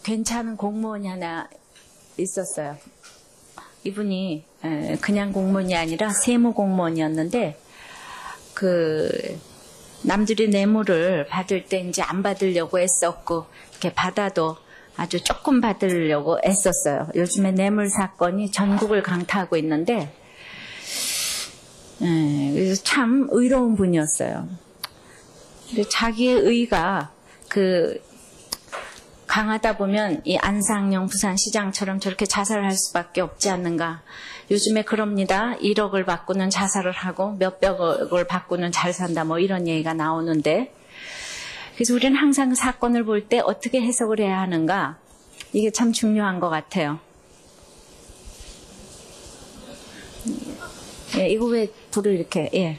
괜찮은 공무원이 하나 있었어요. 이분이 그냥 공무원이 아니라 세무공무원이었는데 남들이 뇌물을 받을 때 이제 안 받으려고 애썼고 이렇게 받아도 아주 조금 받으려고 애썼어요. 요즘에 뇌물 사건이 전국을 강타하고 있는데 그래서 참 의로운 분이었어요. 근데 자기의 의가 강하다 보면 이 안상영 부산시장처럼 저렇게 자살할 수밖에 없지 않는가. 요즘에 그럽니다. 1억을 받고는 자살을 하고 몇백억을 받고는 잘 산다 뭐 이런 얘기가 나오는데, 그래서 우리는 항상 사건을 볼 때 어떻게 해석을 해야 하는가, 이게 참 중요한 것 같아요. 예, 이거 왜 불을 이렇게, 예.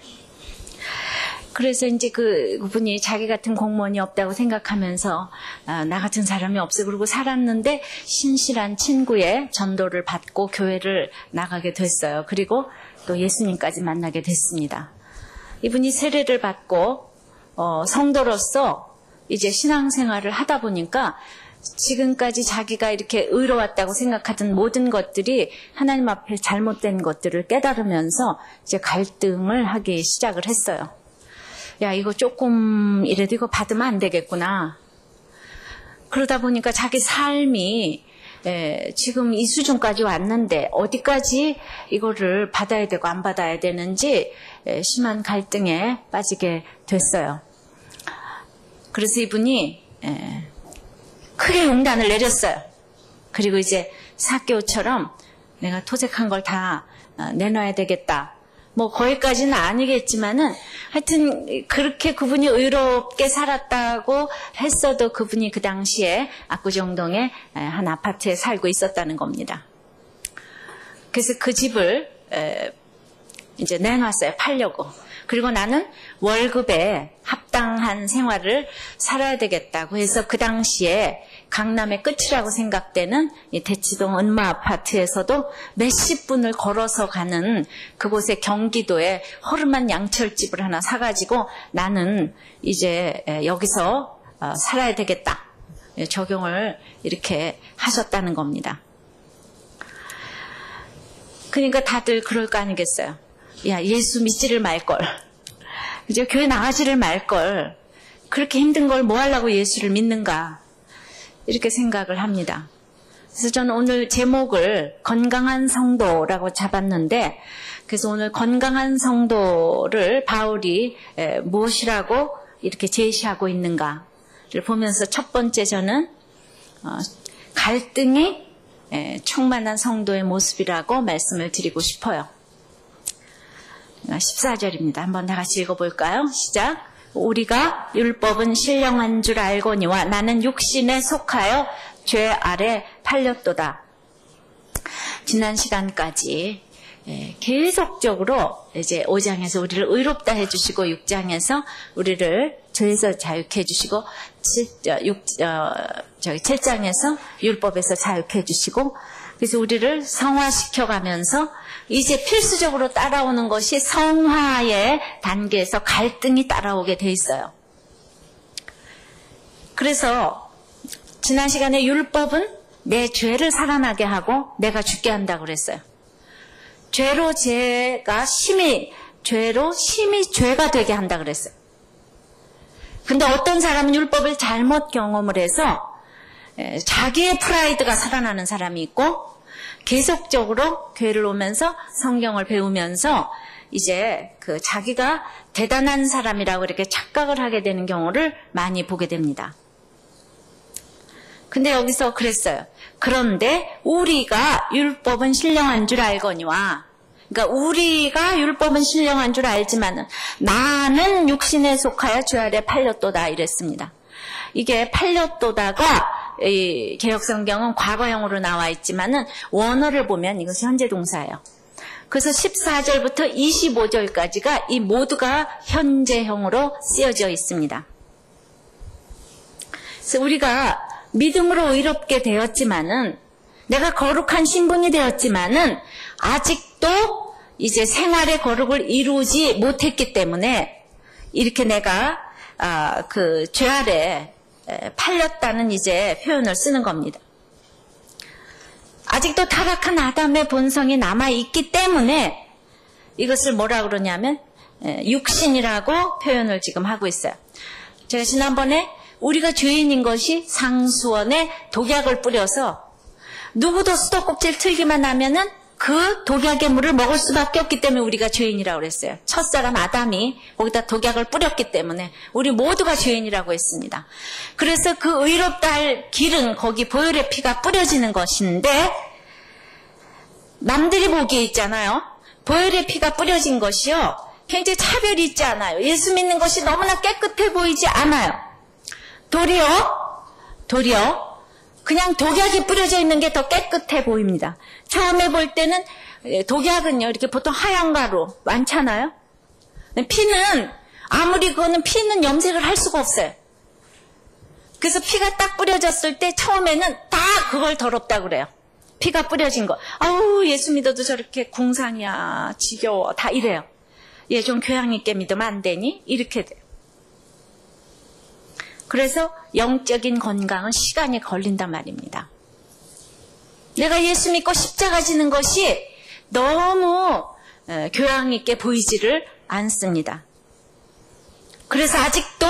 그래서 이제 그분이 자기 같은 공무원이 없다고 생각하면서 나 같은 사람이 없어 그러고 살았는데 신실한 친구의 전도를 받고 교회를 나가게 됐어요. 그리고 또 예수님까지 만나게 됐습니다. 이분이 세례를 받고 성도로서 이제 신앙생활을 하다 보니까 지금까지 자기가 이렇게 의로웠다고 생각하던 모든 것들이 하나님 앞에 잘못된 것들을 깨달으면서 이제 갈등을 하기 시작을 했어요. 야, 이거 조금 이래도 이거 받으면 안 되겠구나. 그러다 보니까 자기 삶이 지금 이 수준까지 왔는데 어디까지 이거를 받아야 되고 안 받아야 되는지 심한 갈등에 빠지게 됐어요. 그래서 이분이 크게 용단을 내렸어요. 그리고 이제 사개오처럼 내가 토색한 걸 다 내놔야 되겠다. 뭐 거기까지는 아니겠지만은 하여튼 그렇게 그분이 의롭게 살았다고 했어도 그분이 그 당시에 압구정동의 한 아파트에 살고 있었다는 겁니다. 그래서 그 집을 이제 내놨어요. 팔려고. 그리고 나는 월급에 합당한 생활을 살아야 되겠다고 해서 그 당시에 강남의 끝이라고 생각되는 이 대치동 은마 아파트에서도 몇십 분을 걸어서 가는 그곳의 경기도에 허름한 양철집을 하나 사가지고 나는 이제 여기서 살아야 되겠다. 적용을 이렇게 하셨다는 겁니다. 그러니까 다들 그럴 거 아니겠어요. 야, 예수 믿지를 말걸. 이제 교회 나가지를 말걸. 그렇게 힘든 걸 뭐 하려고 예수를 믿는가. 이렇게 생각을 합니다. 그래서 저는 오늘 제목을 건강한 성도라고 잡았는데, 그래서 오늘 건강한 성도를 바울이 무엇이라고 이렇게 제시하고 있는가를 보면서 첫 번째 저는 갈등이 충만한 성도의 모습이라고 말씀을 드리고 싶어요. 14절입니다. 한번 다 같이 읽어볼까요? 시작. 우리가 율법은 신령한 줄 알거니와 나는 육신에 속하여 죄 아래 팔렸도다. 지난 시간까지 계속적으로 이제 5장에서 우리를 의롭다 해주시고 6장에서 우리를 죄에서 자유케 해주시고 7장에서 율법에서 자유케 해주시고, 그래서 우리를 성화시켜가면서 이제 필수적으로 따라오는 것이 성화의 단계에서 갈등이 따라오게 돼 있어요. 그래서 지난 시간에 율법은 내 죄를 살아나게 하고 내가 죽게 한다고 그랬어요. 죄로 심히 죄가 되게 한다고 그랬어요. 근데 어떤 사람은 율법을 잘못 경험을 해서 자기의 프라이드가 살아나는 사람이 있고, 계속적으로 교회를 오면서 성경을 배우면서 이제 자기가 대단한 사람이라고 이렇게 착각을 하게 되는 경우를 많이 보게 됩니다. 근데 여기서 그랬어요. 그런데 우리가 율법은 신령한 줄 알거니와, 그러니까 우리가 율법은 신령한 줄 알지만은 나는 육신에 속하여 죄 아래 팔렸도다 이랬습니다. 이게 팔렸도다가 이 개역성경은 과거형으로 나와 있지만은 원어를 보면 이것이 현재 동사예요. 그래서 14절부터 25절까지가 이 모두가 현재형으로 쓰여져 있습니다. 그래서 우리가 믿음으로 의롭게 되었지만은, 내가 거룩한 신분이 되었지만은 아직도 이제 생활의 거룩을 이루지 못했기 때문에 이렇게 내가 죄 아래 팔렸다는 이제 표현을 쓰는 겁니다. 아직도 타락한 아담의 본성이 남아있기 때문에 이것을 뭐라 그러냐면 육신이라고 표현을 지금 하고 있어요. 제가 지난번에 우리가 죄인인 것이 상수원에 독약을 뿌려서 누구도 수도꼭지를 틀기만 하면은 그 독약의 물을 먹을 수밖에 없기 때문에 우리가 죄인이라고 그랬어요. 첫사람 아담이 거기다 독약을 뿌렸기 때문에 우리 모두가 죄인이라고 했습니다. 그래서 그 의롭다 할 길은 거기 보혈의 피가 뿌려지는 것인데 남들이 보기에 있잖아요. 보혈의 피가 뿌려진 것이요. 굉장히 차별이 있지 않아요. 예수 믿는 것이 너무나 깨끗해 보이지 않아요. 도리어 그냥 독약이 뿌려져 있는 게 더 깨끗해 보입니다. 처음에 볼 때는 독약은요 이렇게 보통 하얀 가루 많잖아요. 피는 아무리 그거는 피는 염색을 할 수가 없어요. 그래서 피가 딱 뿌려졌을 때 처음에는 다 그걸 더럽다 그래요. 피가 뿌려진 거. 아우 예수 믿어도 저렇게 궁상이야 지겨워 다 이래요. 얘 좀 교양 있게 믿으면 안 되니? 이렇게 돼요. 그래서 영적인 건강은 시간이 걸린단 말입니다. 내가 예수 믿고 십자가 지는 것이 너무 교양 있게 보이지를 않습니다. 그래서 아직도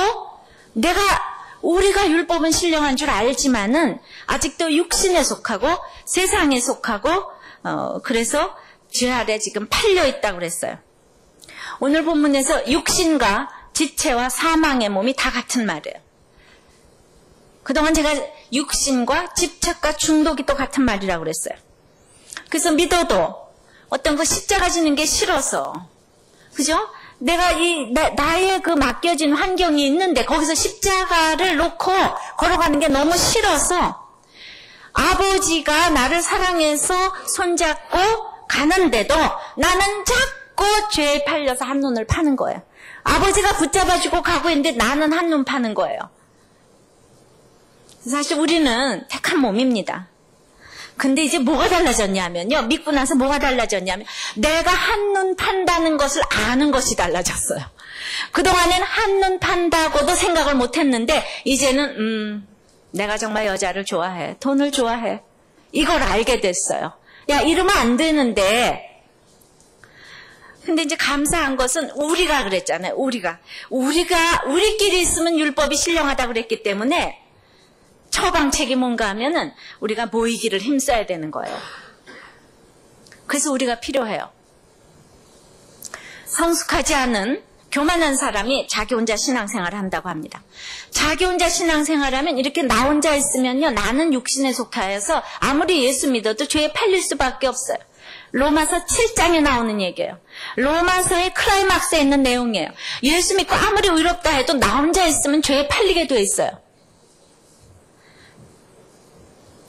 우리가 율법은 신령한 줄 알지만은 아직도 육신에 속하고 세상에 속하고 그래서 죄 아래 지금 팔려 있다고 그랬어요. 오늘 본문에서 육신과 지체와 사망의 몸이 다 같은 말이에요. 그동안 제가 육신과 집착과 중독이 또 같은 말이라고 그랬어요. 그래서 믿어도 어떤 거 십자가 지는 게 싫어서, 그죠? 내가 나의 그 맡겨진 환경이 있는데 거기서 십자가를 놓고 걸어가는 게 너무 싫어서 아버지가 나를 사랑해서 손잡고 가는데도 나는 자꾸 죄에 팔려서 한눈을 파는 거예요. 아버지가 붙잡아주고 가고 있는데 나는 한눈 파는 거예요. 사실 우리는 택한 몸입니다. 근데 이제 뭐가 달라졌냐면요. 믿고 나서 뭐가 달라졌냐면 내가 한눈 판다는 것을 아는 것이 달라졌어요. 그동안엔 한눈 판다고도 생각을 못했는데 이제는 내가 정말 여자를 좋아해. 돈을 좋아해. 이걸 알게 됐어요. 야 이러면 안 되는데 근데 이제 감사한 것은 우리가 그랬잖아요. 우리끼리 있으면 율법이 신령하다고 그랬기 때문에 처방책이 뭔가 하면은 우리가 모이기를 힘써야 되는 거예요. 그래서 우리가 필요해요. 성숙하지 않은 교만한 사람이 자기 혼자 신앙생활을 한다고 합니다. 자기 혼자 신앙생활하면 이렇게 나 혼자 있으면요. 나는 육신에 속하여서 아무리 예수 믿어도 죄에 팔릴 수밖에 없어요. 로마서 7장에 나오는 얘기예요. 로마서의 클라이막스에 있는 내용이에요. 예수 믿고 아무리 의롭다 해도 나 혼자 있으면 죄에 팔리게 돼 있어요.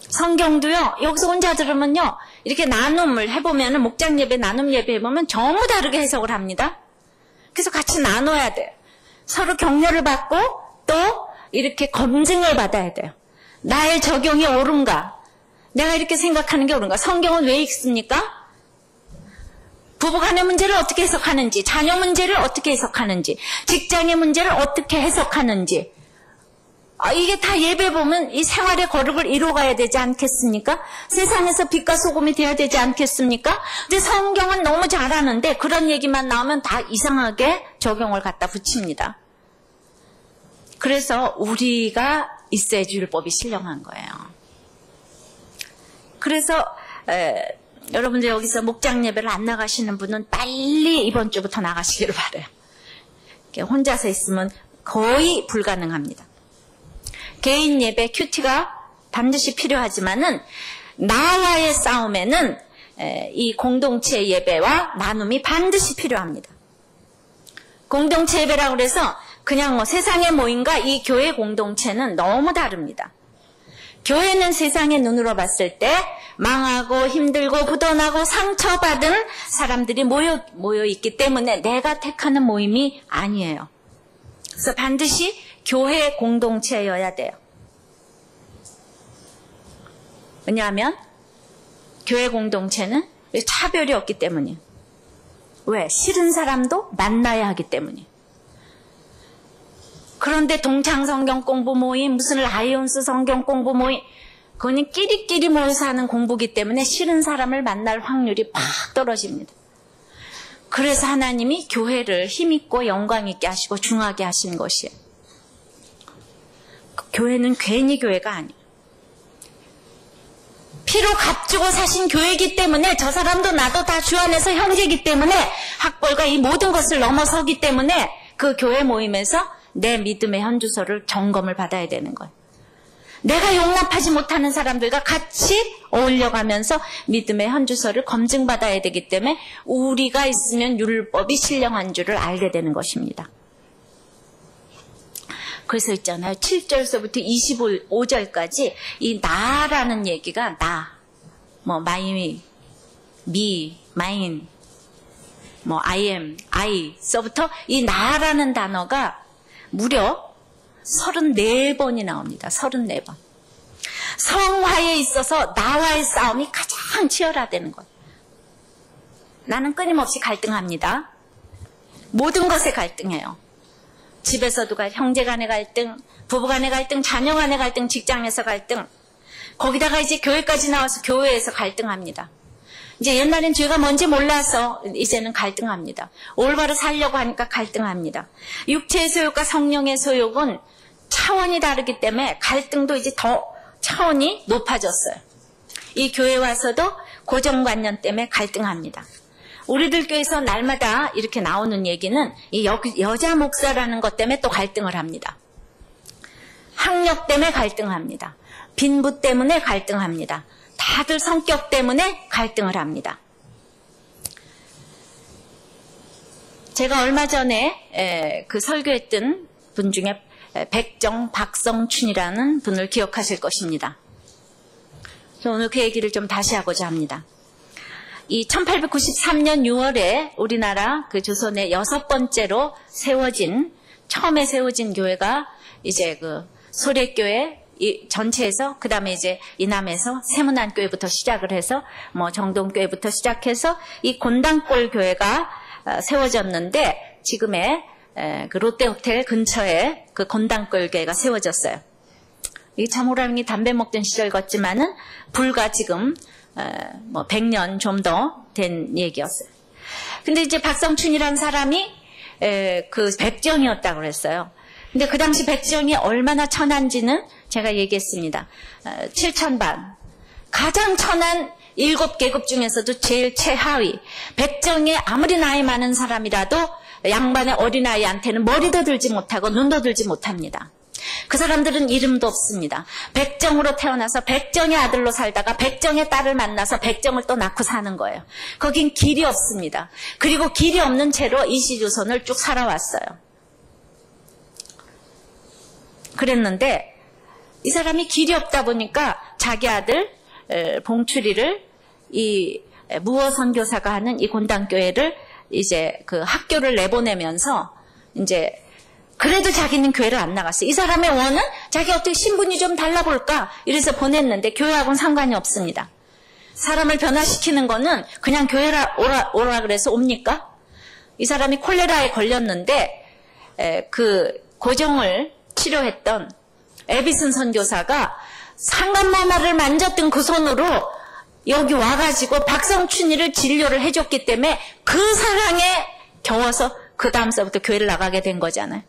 성경도요. 여기서 혼자 들으면요. 이렇게 나눔을 해보면 목장 예배, 나눔 예배 해보면 전부 다르게 해석을 합니다. 그래서 같이 나눠야 돼요. 서로 격려를 받고 또 이렇게 검증을 받아야 돼요. 나의 적용이 옳은가? 내가 이렇게 생각하는 게 옳은가? 성경은 왜 읽습니까? 부부간의 문제를 어떻게 해석하는지, 자녀 문제를 어떻게 해석하는지, 직장의 문제를 어떻게 해석하는지 이게 다 예배 보면 이 생활의 거룩을 이루어가야 되지 않겠습니까? 세상에서 빛과 소금이 되어야 되지 않겠습니까? 근데 성경은 너무 잘하는데 그런 얘기만 나오면 다 이상하게 적용을 갖다 붙입니다. 그래서 우리가 있어야지 율법이 신령한 거예요. 그래서 여러분들 여기서 목장 예배를 안 나가시는 분은 빨리 이번 주부터 나가시기를 바라요. 혼자서 있으면 거의 불가능합니다. 개인 예배 큐티가 반드시 필요하지만은 나와의 싸움에는 이 공동체 예배와 나눔이 반드시 필요합니다. 공동체 예배라고 해서 그냥 세상의 모임과 이 교회 공동체는 너무 다릅니다. 교회는 세상의 눈으로 봤을 때 망하고 힘들고 부도나고 상처받은 사람들이 모여 있기 때문에 내가 택하는 모임이 아니에요. 그래서 반드시 교회 공동체여야 돼요. 왜냐하면 교회 공동체는 차별이 없기 때문이에요. 왜? 싫은 사람도 만나야 하기 때문이에요. 그런데 동창 성경 공부 모임, 무슨 라이온스 성경 공부 모임, 그거는 끼리끼리 모여서 하는 공부기 때문에 싫은 사람을 만날 확률이 팍 떨어집니다. 그래서 하나님이 교회를 힘있고 영광 있게 하시고 중하게 하신 것이에요. 교회는 괜히 교회가 아니에요. 피로 값주고 사신 교회이기 때문에 저 사람도 나도 다 주 안에서 형제이기 때문에 학벌과 이 모든 것을 넘어서기 때문에 그 교회 모임에서 내 믿음의 현주소를 점검을 받아야 되는 거예요. 내가 용납하지 못하는 사람들과 같이 어울려가면서 믿음의 현주소를 검증받아야 되기 때문에 우리가 있으면 율법이 신령한 줄을 알게 되는 것입니다. 그래서 있잖아요. 7절서부터 25절까지 이 나라는 얘기가 나, 뭐 마이, 미, 마인, 뭐 I am, I서부터 이 나라는 단어가 무려 34번이 나옵니다. 34번. 성화에 있어서 나와의 싸움이 가장 치열하다는 거예요. 나는 끊임없이 갈등합니다. 모든 것에 갈등해요. 집에서도 형제 간의 갈등, 부부 간의 갈등, 자녀 간의 갈등, 직장에서 갈등. 거기다가 이제 교회까지 나와서 교회에서 갈등합니다. 이제 옛날엔 죄가 뭔지 몰라서 이제는 갈등합니다. 올바로 살려고 하니까 갈등합니다. 육체의 소욕과 성령의 소욕은 차원이 다르기 때문에 갈등도 이제 더 차원이 높아졌어요. 이 교회 와서도 고정관념 때문에 갈등합니다. 우리들 교회에서 날마다 이렇게 나오는 얘기는 이 여자 목사라는 것 때문에 또 갈등을 합니다. 학력 때문에 갈등합니다. 빈부 때문에 갈등합니다. 다들 성격 때문에 갈등을 합니다. 제가 얼마 전에 그 설교했던 분 중에 박성춘이라는 분을 기억하실 것입니다. 오늘 그 얘기를 좀 다시 하고자 합니다. 이 1893년 6월에 우리나라 그 조선의 6번째로 처음에 세워진 교회가 이제 그 소래교회 이 전체에서 그 다음에 이제 이남에서 세문안교회부터 시작을 해서 뭐 정동교회부터 시작해서 이 곤단골 교회가 세워졌는데 지금의 그 롯데호텔 근처에 그 곤단골 교회가 세워졌어요. 이 참호랑이 담배 먹던 시절 같지만은 불과 지금 뭐 100년 좀 더 된 얘기였어요. 근데 이제 박성춘이라는 사람이 그 백정이었다고 그랬어요. 근데 그 당시 백정이 얼마나 천한지는 제가 얘기했습니다. 7천반. 가장 천한 7계급 중에서도 제일 최하위. 백정에 아무리 나이 많은 사람이라도 양반의 어린아이한테는 머리도 들지 못하고 눈도 들지 못합니다. 그 사람들은 이름도 없습니다. 백정으로 태어나서 백정의 아들로 살다가 백정의 딸을 만나서 백정을 또 낳고 사는 거예요. 거긴 길이 없습니다. 그리고 길이 없는 채로 이시조선을 쭉 살아왔어요. 그랬는데 이 사람이 길이 없다 보니까 자기 아들 봉출이를 이 무어 선교사가 하는 이 곤단교회를 이제 그 학교를 내보내면서 이제 그래도 자기는 교회를 안 나갔어요. 이 사람의 원은 자기 어떻게 신분이 좀 달라볼까 이래서 보냈는데 교회하고는 상관이 없습니다. 사람을 변화시키는 거는 그냥 교회라 오라 그래서 옵니까? 이 사람이 콜레라에 걸렸는데 그 고정을 치료했던 에비슨 선교사가 상간마마를 만졌던 그 손으로 여기 와가지고 박성춘이를 진료를 해줬기 때문에 그 사랑에 겨워서 그 다음서부터 교회를 나가게 된 거잖아요.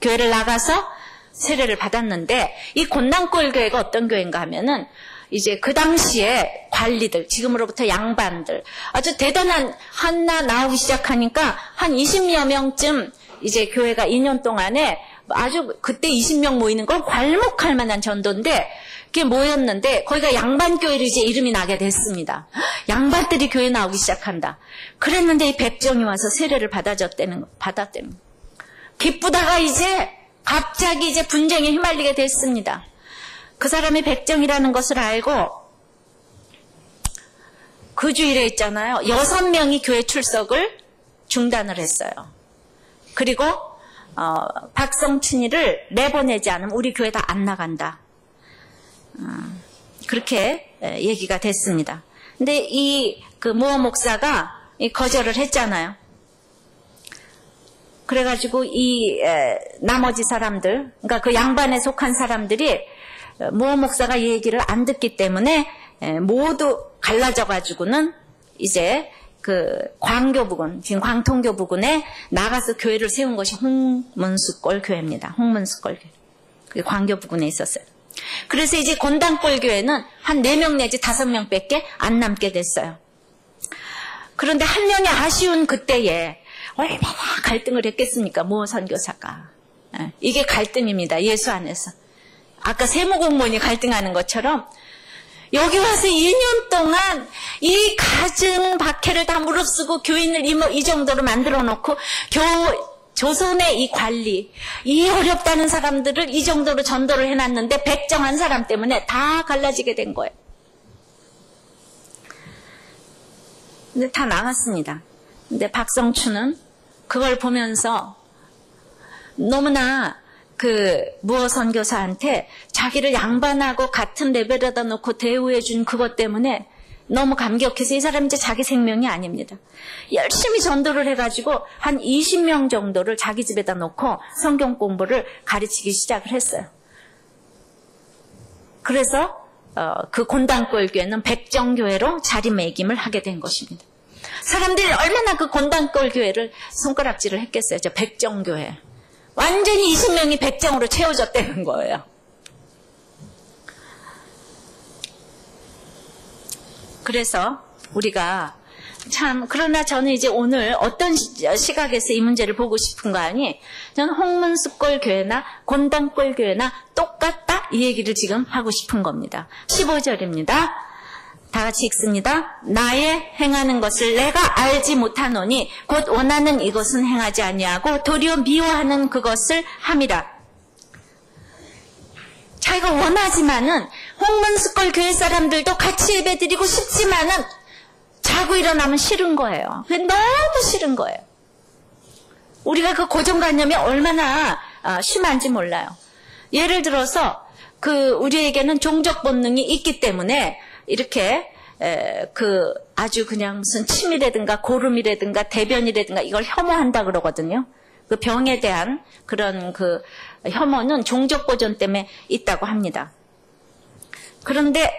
교회를 나가서 세례를 받았는데 이 곤단골 교회가 어떤 교회인가 하면은 이제 그 당시에 관리들, 지금으로부터 양반들 아주 대단한 한나 나오기 시작하니까 한 20여 명쯤 이제 교회가 2년 동안에 아주 그때 20명 모이는 걸 괄목할 만한 전도인데 그게 모였는데 거기가 양반교회로 이제 이름이 나게 됐습니다. 양반들이 교회 나오기 시작한다. 그랬는데 이 백정이 와서 세례를 받았대는. 기쁘다가 이제 갑자기 이제 분쟁에 휘말리게 됐습니다. 그 사람이 백정이라는 것을 알고 그 주일에 있잖아요. 6명이 교회 출석을 중단을 했어요. 그리고 박성춘이를 내보내지 않으면 우리 교회 다 안 나간다. 그렇게 얘기가 됐습니다. 근데 이 그 무어 목사가 거절을 했잖아요. 그래가지고 나머지 사람들, 그러니까 그 양반에 속한 사람들이 모 목사가 이 얘기를 안 듣기 때문에 모두 갈라져가지고는 이제 그 광교 부근, 지금 광통교 부근에 나가서 교회를 세운 것이 홍문수골 교회입니다. 홍문수골 교회. 그 광교 부근에 있었어요. 그래서 이제 권당골 교회는 한 4명 내지 5명밖에 안 남게 됐어요. 그런데 한 명이 아쉬운 그때에 얼마나 갈등을 했겠습니까? 모 선교사가. 이게 갈등입니다. 예수 안에서. 아까 세무공무원이 갈등하는 것처럼 여기 와서 2년 동안 이 갖은 박해를 다 무릅쓰고 교인을 이 정도로 만들어 놓고 조선의 이 관리, 이 어렵다는 사람들을 이 정도로 전도를 해놨는데 백정한 사람 때문에 다 갈라지게 된 거예요. 근데 다 나갔습니다. 근데 박성춘은 그걸 보면서 너무나 그 무어 선교사한테 자기를 양반하고 같은 레벨에다 놓고 대우해준 그것 때문에 너무 감격해서 이 사람이 이제 자기 생명이 아닙니다. 열심히 전도를 해가지고 한 20명 정도를 자기 집에다 놓고 성경 공부를 가르치기 시작을 했어요. 그래서 그 곤당골 교회는 백정교회로 자리매김을 하게 된 것입니다. 사람들이 얼마나 그 곤당골 교회를 손가락질을 했겠어요. 저 백정교회. 완전히 20명이 백정으로 채워졌다는 거예요. 그래서 우리가 참, 그러나 저는 이제 오늘 어떤 시각에서 이 문제를 보고 싶은 거 아니? 저는 홍문수골 교회나 곤당골 교회나 똑같다? 이 얘기를 지금 하고 싶은 겁니다. 15절입니다. 다 같이 읽습니다. 나의 행하는 것을 내가 알지 못하노니 곧 원하는 이것은 행하지 아니하고 도리어 미워하는 그것을 함이라. 자기가 원하지만은 홍문수골 교회 사람들도 같이 예배드리고 싶지만은 자고 일어나면 싫은 거예요. 너무 싫은 거예요. 우리가 그 고정관념이 얼마나 심한지 몰라요. 예를 들어서 우리에게는 종족 본능이 있기 때문에 이렇게 아주 그냥 무슨 침이라든가 고름이라든가 대변이라든가 이걸 혐오한다 그러거든요. 그 병에 대한 그런 그 혐오는 종족 보존 때문에 있다고 합니다. 그런데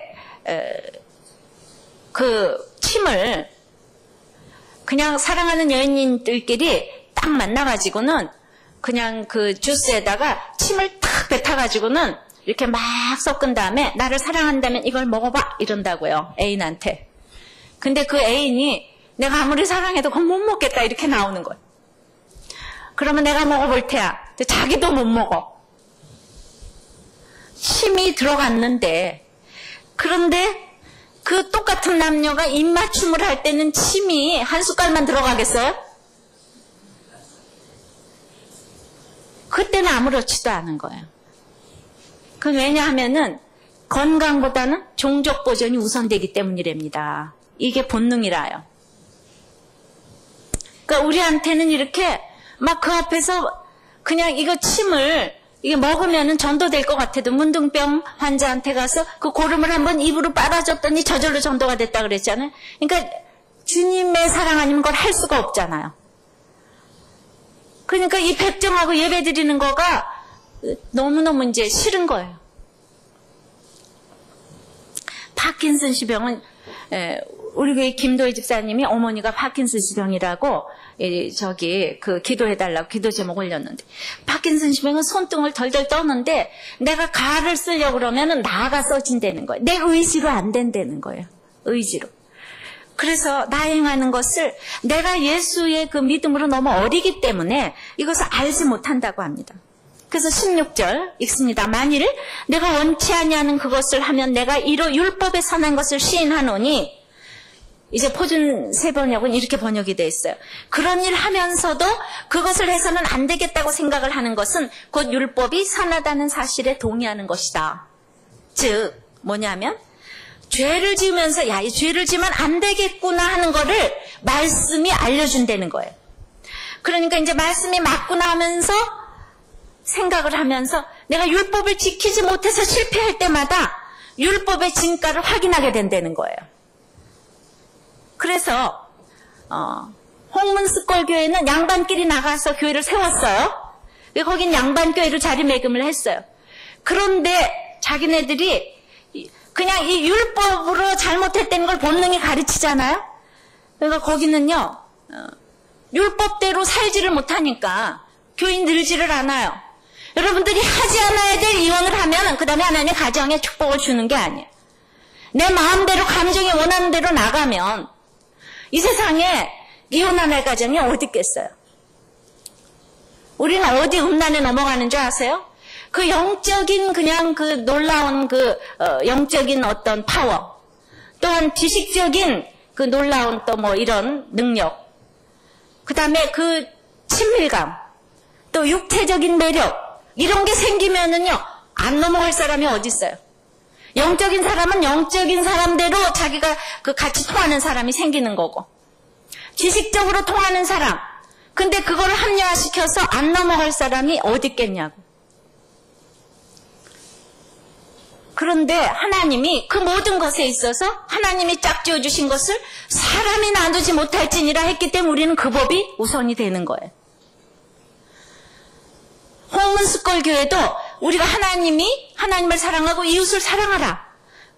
그 침을 그냥 사랑하는 연인들끼리 딱 만나가지고는 그냥 그 주스에다가 침을 탁 뱉어가지고는 이렇게 막 섞은 다음에 나를 사랑한다면 이걸 먹어봐 이런다고요. 애인한테. 근데 그 애인이 내가 아무리 사랑해도 그건 못 먹겠다 이렇게 나오는 거예요. 그러면 내가 먹어볼 테야. 근데 자기도 못 먹어. 침이 들어갔는데 그런데 그 똑같은 남녀가 입맞춤을 할 때는 침이 한 숟갈만 들어가겠어요? 그때는 아무렇지도 않은 거예요. 그건 왜냐하면은 건강보다는 종족 보존이 우선되기 때문이랍니다. 이게 본능이라요. 그러니까 우리한테는 이렇게 막 그 앞에서 그냥 이거 침을 이게 먹으면은 전도될 것 같아도 문둥병 환자한테 가서 그 고름을 한번 입으로 빨아줬더니 저절로 전도가 됐다 그랬잖아요. 그러니까 주님의 사랑 아니면 그걸 할 수가 없잖아요. 그러니까 이 백정하고 예배드리는 거가 너무너무 이제 싫은 거예요. 파킨슨씨 병은 우리 교회 김도희 집사님이 어머니가 파킨슨씨 병이라고 기도해달라고 기도 제목 올렸는데 파킨슨씨 병은 손등을 덜덜 떠는데 내가 가를 쓰려고 그러면은 나가 써진다는 거예요. 내 의지로 안 된다는 거예요. 의지로. 그래서 나 행하는 것을 내가 예수의 그 믿음으로 너무 어리기 때문에 이것을 알지 못한다고 합니다. 그래서 16절 읽습니다. 만일 내가 원치 아니하는 그것을 하면 내가 이로 율법에 선한 것을 시인하노니 이제 포준 세번역은 이렇게 번역이 되어 있어요. 그런 일 하면서도 그것을 해서는 안 되겠다고 생각을 하는 것은 곧 율법이 선하다는 사실에 동의하는 것이다. 즉 뭐냐면 죄를 지으면서 야, 이 죄를 지으면 안 되겠구나 하는 거를 말씀이 알려준다는 거예요. 그러니까 이제 말씀이 맞구나 하면서 생각을 하면서 내가 율법을 지키지 못해서 실패할 때마다 율법의 진가를 확인하게 된다는 거예요. 그래서 홍문스골 교회는 양반끼리 나가서 교회를 세웠어요. 거긴 양반교회로 자리매김을 했어요. 그런데 자기네들이 그냥 이 율법으로 잘못했다는 걸 본능이 가르치잖아요. 그러니까 거기는요, 율법대로 살지를 못하니까 교인 늘지를 않아요. 여러분들이 하지 않아야 될 이혼을 하면 그 다음에 하나님의 가정에 축복을 주는 게 아니에요. 내 마음대로 감정이 원하는 대로 나가면 이 세상에 이혼 안 할 가정이 어디 있겠어요. 우리는 어디 음란에 넘어가는 줄 아세요? 그 영적인 그냥 그 놀라운 그 영적인 어떤 파워, 또한 지식적인 그 놀라운 또 뭐 이런 능력, 그 다음에 그 친밀감, 또 육체적인 매력, 이런 게 생기면은요, 안 넘어갈 사람이 어디 있어요? 영적인 사람은 영적인 사람대로 자기가 그 같이 통하는 사람이 생기는 거고, 지식적으로 통하는 사람, 근데 그거를 합리화시켜서 안 넘어갈 사람이 어디 있겠냐고. 그런데 하나님이 그 모든 것에 있어서 하나님이 짝지어 주신 것을 사람이 나누지 못할지니라 했기 때문에 우리는 그 법이 우선이 되는 거예요. 홍문스골 교회도 우리가 하나님을 사랑하고 이웃을 사랑하라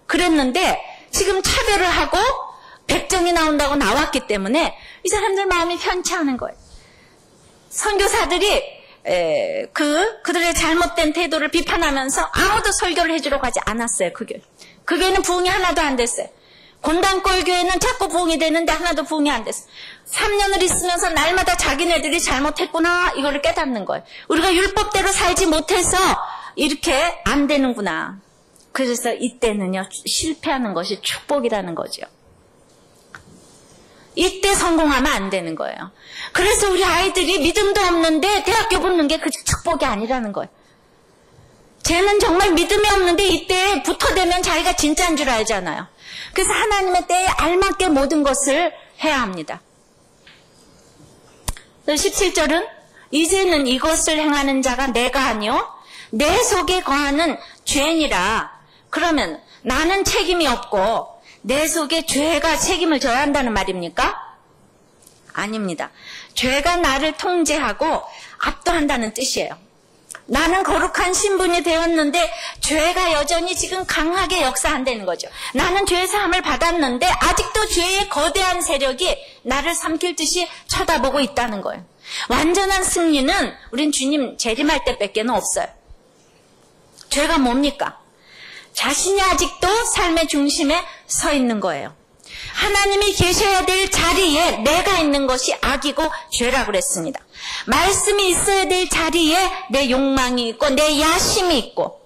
그랬는데 지금 차별을 하고 백정이 나온다고 나왔기 때문에 이 사람들 마음이 편치 않은 거예요. 선교사들이 그들의 잘못된 태도를 비판하면서 아무도 설교를 해주려고 하지 않았어요. 그 교회는 부흥이 하나도 안 됐어요. 곤단골 교회는 자꾸 부흥이 되는데 하나도 부흥이 안 됐어요. 3년을 있으면서 날마다 자기네들이 잘못했구나 이거를 깨닫는 거예요. 우리가 율법대로 살지 못해서 이렇게 안 되는구나. 그래서 이때는요, 실패하는 것이 축복이라는 거죠. 이때 성공하면 안 되는 거예요. 그래서 우리 아이들이 믿음도 없는데 대학교 붙는 게 그 축복이 아니라는 거예요. 쟤는 정말 믿음이 없는데 이때 붙어대면 자기가 진짜인 줄 알잖아요. 그래서 하나님의 때에 알맞게 모든 것을 해야 합니다. 17절은 이제는 이것을 행하는 자가 내가 아니요 내 속에 거하는 죄니라. 그러면 나는 책임이 없고 내 속에 죄가 책임을 져야 한다는 말입니까? 아닙니다. 죄가 나를 통제하고 압도한다는 뜻이에요. 나는 거룩한 신분이 되었는데 죄가 여전히 지금 강하게 역사한다는 거죠. 나는 죄 사함을 받았는데 아직도 죄의 거대한 세력이 나를 삼킬 듯이 쳐다보고 있다는 거예요. 완전한 승리는 우린 주님 재림할 때밖에는 없어요. 죄가 뭡니까? 자신이 아직도 삶의 중심에 서 있는 거예요. 하나님이 계셔야 될 자리에 내가 있는 것이 악이고 죄라고 그랬습니다. 말씀이 있어야 될 자리에 내 욕망이 있고 내 야심이 있고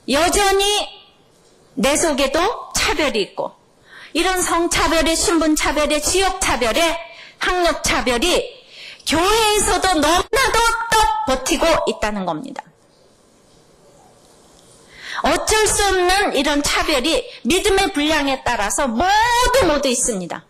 여전히 내 속에도 차별이 있고 이런 성차별의 신분차별의 지역차별의 학력차별이 교회에서도 너무나도 떡 버티고 있다는 겁니다. 어쩔 수 없는 이런 차별이 믿음의 분량에 따라서 모두 있습니다.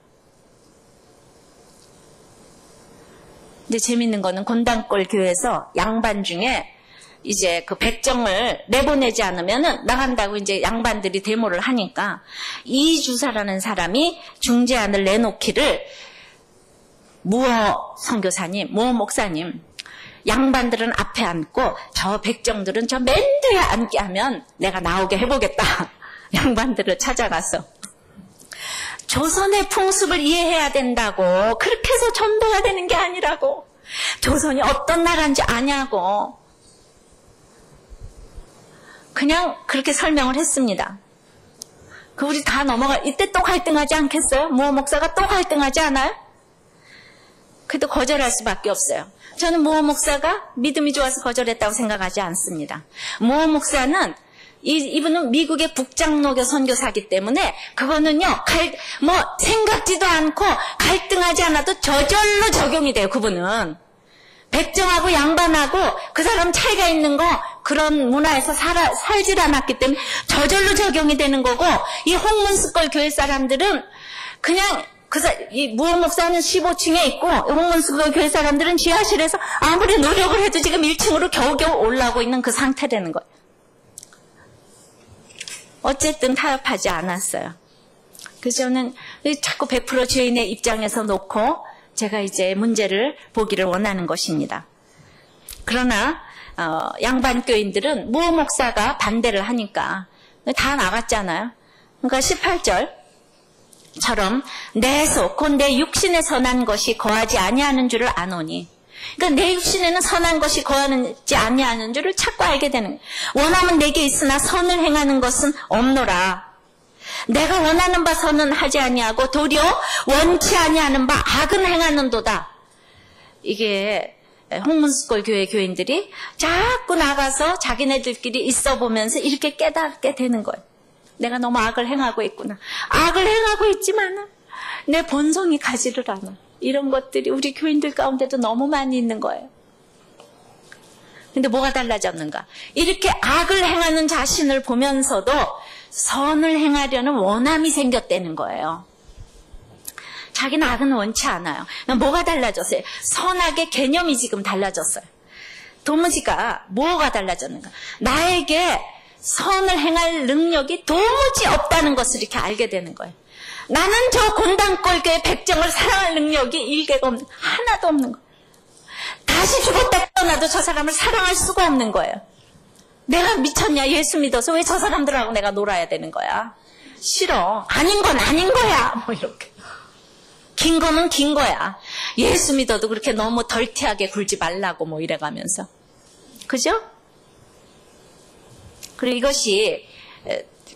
근데 재밌는 거는 곤단골 교회에서 양반 중에 이제 그 백정을 내보내지 않으면은 나간다고 이제 양반들이 데모를 하니까 이주사라는 사람이 중재안을 내놓기를 무어 선교사님, 무어 목사님, 양반들은 앞에 앉고 저 백정들은 저 맨 뒤에 앉게 하면 내가 나오게 해보겠다. 양반들을 찾아가서 조선의 풍습을 이해해야 된다고. 그렇게 해서 전도해야 되는 게 아니라고. 조선이 어떤 나라인지 아냐고. 그냥 그렇게 설명을 했습니다. 그 우리 다 넘어가. 이때 또 갈등하지 않겠어요? 무어 목사가 또 갈등하지 않아요? 그래도 거절할 수밖에 없어요. 저는 무어 목사가 믿음이 좋아서 거절했다고 생각하지 않습니다. 무어 목사는 이분은 미국의 북장로교 선교사기 때문에 그거는요 생각지도 않고 갈등하지 않아도 저절로 적용이 돼요. 그분은 백정하고 양반하고 그 사람 차이가 있는 거 그런 문화에서 살질 않았기 때문에 저절로 적용이 되는 거고 이 홍문스골 교회 사람들은 그냥 이 무어 목사는 15층에 있고 홍문스골 교회 사람들은 지하실에서 아무리 노력을 해도 지금 1층으로 겨우겨우 올라오고 있는 그 상태라는 거예요. 어쨌든 타협하지 않았어요. 그래서 저는 자꾸 100% 죄인의 입장에서 놓고 제가 이제 문제를 보기를 원하는 것입니다. 그러나 양반 교인들은 모 목사가 반대를 하니까 다 나갔잖아요. 그러니까 18절처럼 내 속 곧 내 육신에 선한 것이 거하지 아니하는 줄을 아노니, 그러니까 내 육신에는 선한 것이 거하지 아니하는 줄을 자꾸 알게 되는 거예요. 원함은 내게 있으나 선을 행하는 것은 없노라. 내가 원하는 바 선은 하지 아니하고 도리어 원치 아니하는 바 악은 행하는도다. 이게 홍문수골 교회 교인들이 자꾸 나가서 자기네들끼리 있어 보면서 이렇게 깨닫게 되는 거예요. 내가 너무 악을 행하고 있구나. 악을 행하고 있지만 내 본성이 가지를 않아. 이런 것들이 우리 교인들 가운데도 너무 많이 있는 거예요. 근데 뭐가 달라졌는가? 이렇게 악을 행하는 자신을 보면서도 선을 행하려는 원함이 생겼다는 거예요. 자기는 악은 원치 않아요. 뭐가 달라졌어요? 선악의 개념이 지금 달라졌어요. 도무지가 뭐가 달라졌는가? 나에게 선을 행할 능력이 도무지 없다는 것을 이렇게 알게 되는 거예요. 나는 저 곤단골교의 백정을 사랑할 능력이 일개가 없는, 하나도 없는 거예요. 다시 죽었다 깨어나도 저 사람을 사랑할 수가 없는 거예요. 내가 미쳤냐? 예수 믿어서 왜 저 사람들하고 내가 놀아야 되는 거야? 싫어. 아닌 건 아닌 거야. 뭐 이렇게. 긴 거는 긴 거야. 예수 믿어도 그렇게 너무 덜티하게 굴지 말라고 뭐 이래가면서. 그죠? 그리고 이것이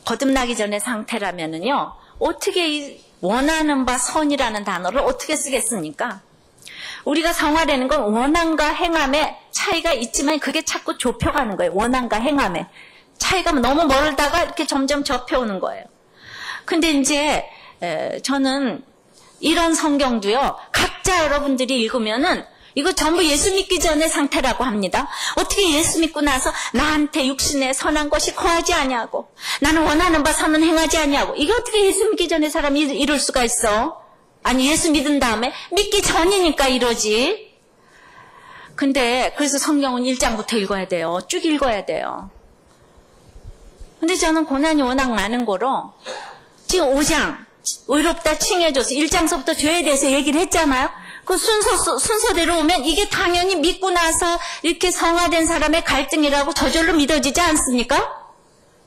거듭나기 전의 상태라면은요, 어떻게 이 원하는 바 선이라는 단어를 어떻게 쓰겠습니까? 우리가 성화되는 건 원함과 행함의 차이가 있지만 그게 자꾸 좁혀가는 거예요. 원함과 행함의 차이가 너무 멀다가 이렇게 점점 접혀오는 거예요. 근데 이제 저는 이런 성경도요, 각자 여러분들이 읽으면은 이거 전부 예수 믿기 전의 상태라고 합니다. 어떻게 예수 믿고 나서 나한테 육신에 선한 것이 거하지 아니하고 나는 원하는 바 선은 행하지 아니하고, 이게 어떻게 예수 믿기 전에 사람이 이럴 수가 있어? 아니, 예수 믿은 다음에 믿기 전이니까 이러지. 근데 그래서 성경은 1장부터 읽어야 돼요. 쭉 읽어야 돼요. 근데 저는 고난이 워낙 많은 거로 지금 5장 의롭다 칭해줘서 1장서부터 죄에 대해서 얘기를 했잖아요. 그 순서대로 오면 이게 당연히 믿고 나서 이렇게 성화된 사람의 갈등이라고 저절로 믿어지지 않습니까?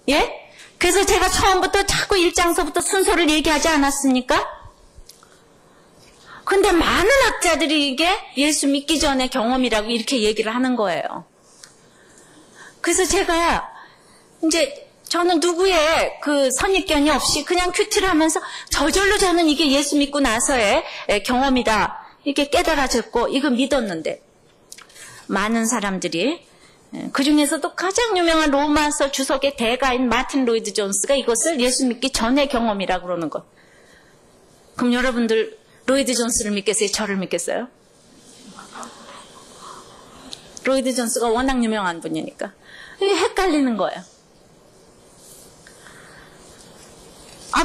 예? 그래서 제가 처음부터 자꾸 1장서부터 순서를 얘기하지 않았습니까? 근데 많은 학자들이 이게 예수 믿기 전의 경험이라고 이렇게 얘기를 하는 거예요. 그래서 제가 이제 저는 누구의 그 선입견이 없이 그냥 큐티를 하면서 저절로 저는 이게 예수 믿고 나서의 경험이다 이렇게 깨달아졌고 이거 믿었는데, 많은 사람들이, 그 중에서도 가장 유명한 로마서 주석의 대가인 마틴 로이드 존스가 이것을 예수 믿기 전의 경험이라고 그러는 것. 그럼 여러분들 로이드 존스를 믿겠어요? 저를 믿겠어요? 로이드 존스가 워낙 유명한 분이니까 이게 헷갈리는 거예요.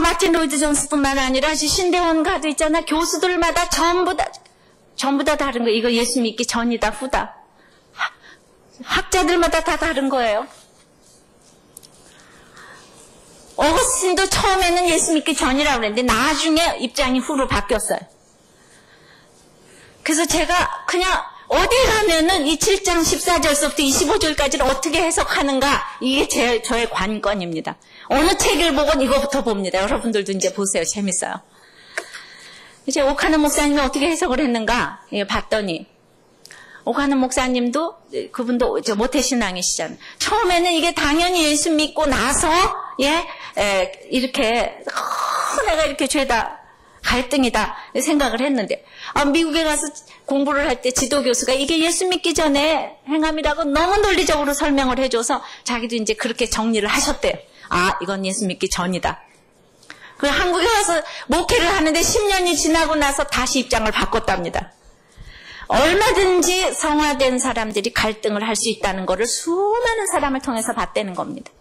마틴 로이드 존스뿐만 아니라 신대원 가도 있잖아. 교수들마다 전부 다 다른 거예요. 이거 예수 믿기 전이다 후다. 학자들마다 다 다른 거예요. 어거스틴도 처음에는 예수 믿기 전이라고 그랬는데 나중에 입장이 후로 바뀌었어요. 그래서 제가 그냥 어디 가면은 이 7장 14절서부터 25절까지를 어떻게 해석하는가, 이게 저의 관건입니다. 어느 책을 보건 이거부터 봅니다. 여러분들도 이제 보세요. 재밌어요. 이제 오카는 목사님이 어떻게 해석을 했는가 봤더니, 오카는 목사님도 그분도 모태신앙이시잖아요. 처음에는 이게 당연히 예수 믿고 나서 이렇게 내가 이렇게 죄다 갈등이다 생각을 했는데, 미국에 가서 공부를 할 때 지도교수가 이게 예수 믿기 전에 행함이라고 너무 논리적으로 설명을 해줘서 자기도 이제 그렇게 정리를 하셨대요. 이건 예수 믿기 전이다. 그 한국에 와서 목회를 하는데 10년이 지나고 나서 다시 입장을 바꿨답니다. 얼마든지 성화된 사람들이 갈등을 할 수 있다는 것을 수많은 사람을 통해서 봤다는 겁니다.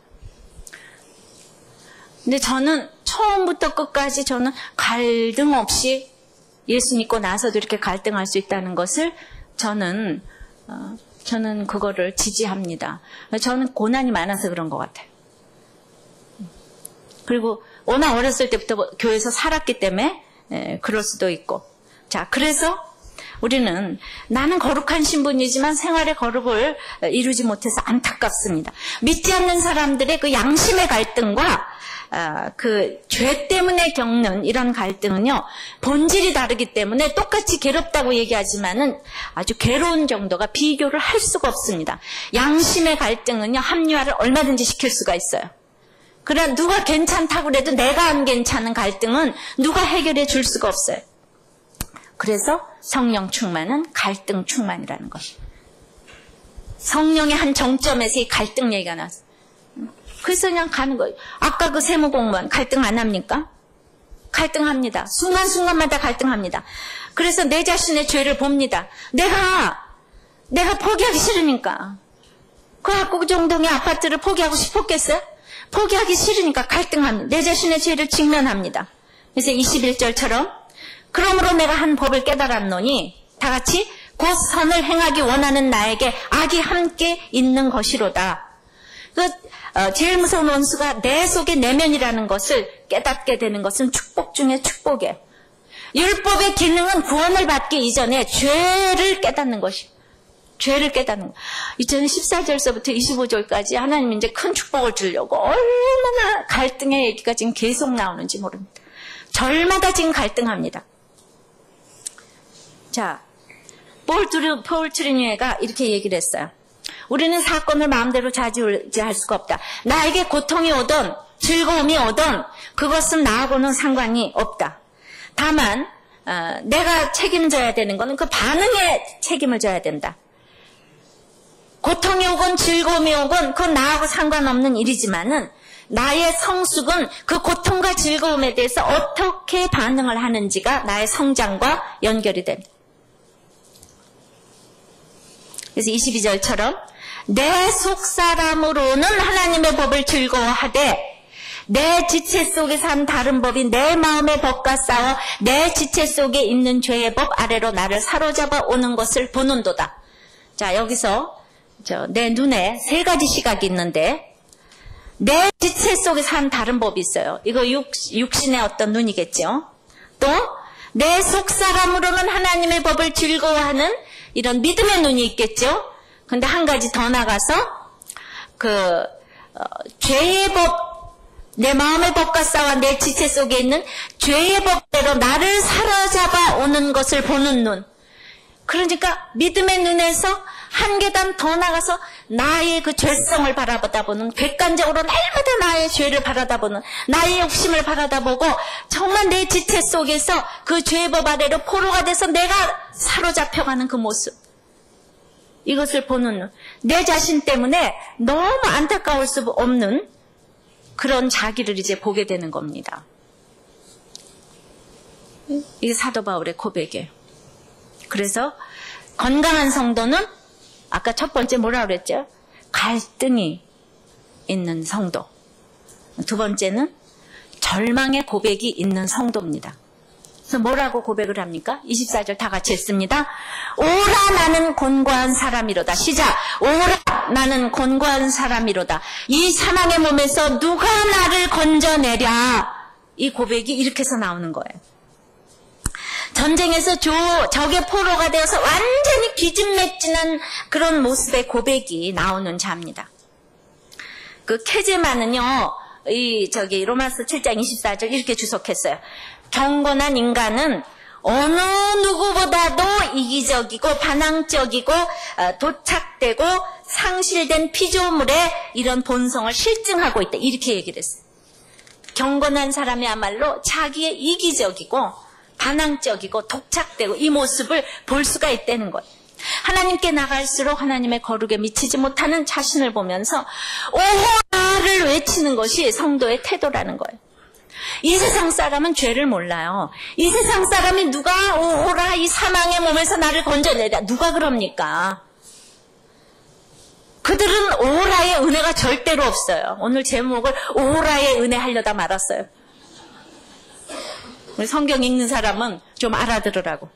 근데 저는 처음부터 끝까지 저는 갈등 없이 예수 믿고 나서도 이렇게 갈등할 수 있다는 것을 저는 그거를 지지합니다. 저는 고난이 많아서 그런 것 같아요. 그리고 워낙 어렸을 때부터 교회에서 살았기 때문에 그럴 수도 있고. 자, 그래서 우리는 나는 거룩한 신분이지만 생활의 거룩을 이루지 못해서 안타깝습니다. 믿지 않는 사람들의 그 양심의 갈등과 그 죄 때문에 겪는 이런 갈등은요, 본질이 다르기 때문에 똑같이 괴롭다고 얘기하지만은 아주 괴로운 정도가 비교를 할 수가 없습니다. 양심의 갈등은요, 합리화를 얼마든지 시킬 수가 있어요. 그러나 누가 괜찮다고 그래도 내가 안 괜찮은 갈등은 누가 해결해 줄 수가 없어요. 그래서 성령 충만은 갈등 충만이라는 것이에요. 성령의 한 정점에서 이 갈등 얘기가 나왔어요. 그래서 그냥 가는 거예요. 아까 그 세무공무원 갈등 안 합니까? 갈등합니다. 순간순간마다 갈등합니다. 그래서 내 자신의 죄를 봅니다. 내가 포기하기 싫으니까. 그 압구정동의 아파트를 포기하고 싶었겠어요? 포기하기 싫으니까 갈등합니다. 내 자신의 죄를 직면합니다. 그래서 21절처럼 그러므로 내가 한 법을 깨달았노니 다 같이 곧 선을 행하기 원하는 나에게 악이 함께 있는 것이로다. 제일 무서운 원수가 내 속의 내면이라는 것을 깨닫게 되는 것은 축복 중에 축복이에요. 율법의 기능은 구원을 받기 이전에 죄를 깨닫는 것이에요. 죄를 깨닫는 거. 2014절서부터 25절까지 하나님이 이제 큰 축복을 주려고 얼마나 갈등의 얘기가 지금 계속 나오는지 모릅니다. 절마다 지금 갈등합니다. 자, 폴 트리니에가 이렇게 얘기를 했어요. 우리는 사건을 마음대로 좌지우지할 수가 없다. 나에게 고통이 오든 즐거움이 오든 그것은 나하고는 상관이 없다. 다만 내가 책임져야 되는 것은 그 반응에 책임을 져야 된다. 고통이 오건 즐거움이 오건 그건 나하고 상관없는 일이지만은 나의 성숙은 그 고통과 즐거움에 대해서 어떻게 반응을 하는지가 나의 성장과 연결이 됩니다. 그래서 22절처럼 내 속사람으로는 하나님의 법을 즐거워하되 내 지체 속에 산 다른 법이 내 마음의 법과 싸워 내 지체 속에 있는 죄의 법 아래로 나를 사로잡아 오는 것을 보는도다. 자, 여기서 내 눈에 세 가지 시각이 있는데 내 지체 속에 산 다른 법이 있어요. 이거 육신의 어떤 눈이겠죠. 또 내 속사람으로는 하나님의 법을 즐거워하는 이런 믿음의 눈이 있겠죠. 근데 한 가지 더 나가서 죄의 법, 내 마음의 법과 싸워 내 지체 속에 있는 죄의 법대로 나를 사로잡아 오는 것을 보는 눈. 그러니까 믿음의 눈에서 한 계단 더 나가서 나의 그 죄성을 바라보다보는, 객관적으로 날마다 나의 죄를 바라다보는, 나의 욕심을 바라다보고 정말 내 지체 속에서 그 죄법 아래로 포로가 돼서 내가 사로잡혀가는 그 모습. 이것을 보는 눈. 내 자신 때문에 너무 안타까울 수 없는 그런 자기를 이제 보게 되는 겁니다. 이게 사도 바울의 고백이에요. 그래서 건강한 성도는 아까 첫 번째 뭐라 그랬죠? 갈등이 있는 성도. 두 번째는 절망의 고백이 있는 성도입니다. 그래서 뭐라고 고백을 합니까? 24절 다 같이 했습니다. 오라 나는 곤고한 사람이로다. 시작. 오라 나는 곤고한 사람이로다. 이 사망의 몸에서 누가 나를 건져내랴. 이 고백이 이렇게 해서 나오는 거예요. 전쟁에서 적의 포로가 되어서 완전히 기진맥진한 그런 모습의 고백이 나오는 자입니다. 그 케제만은요, 로마서 7장 24절 이렇게 주석했어요. 경건한 인간은 어느 누구보다도 이기적이고 반항적이고 도착되고 상실된 피조물의 이런 본성을 실증하고 있다. 이렇게 얘기를 했어요. 경건한 사람이야말로 자기의 이기적이고 반항적이고 독착되고 이 모습을 볼 수가 있다는 거예요. 하나님께 나갈수록 하나님의 거룩에 미치지 못하는 자신을 보면서 오호라를 외치는 것이 성도의 태도라는 거예요. 이 세상 사람은 죄를 몰라요. 이 세상 사람이 누가 오호라 이 사망의 몸에서 나를 건져내랴. 누가 그럽니까? 그들은 오호라의 은혜가 절대로 없어요. 오늘 제목을 오호라의 은혜 하려다 말았어요. 우리 성경 읽는 사람은 좀 알아들으라고.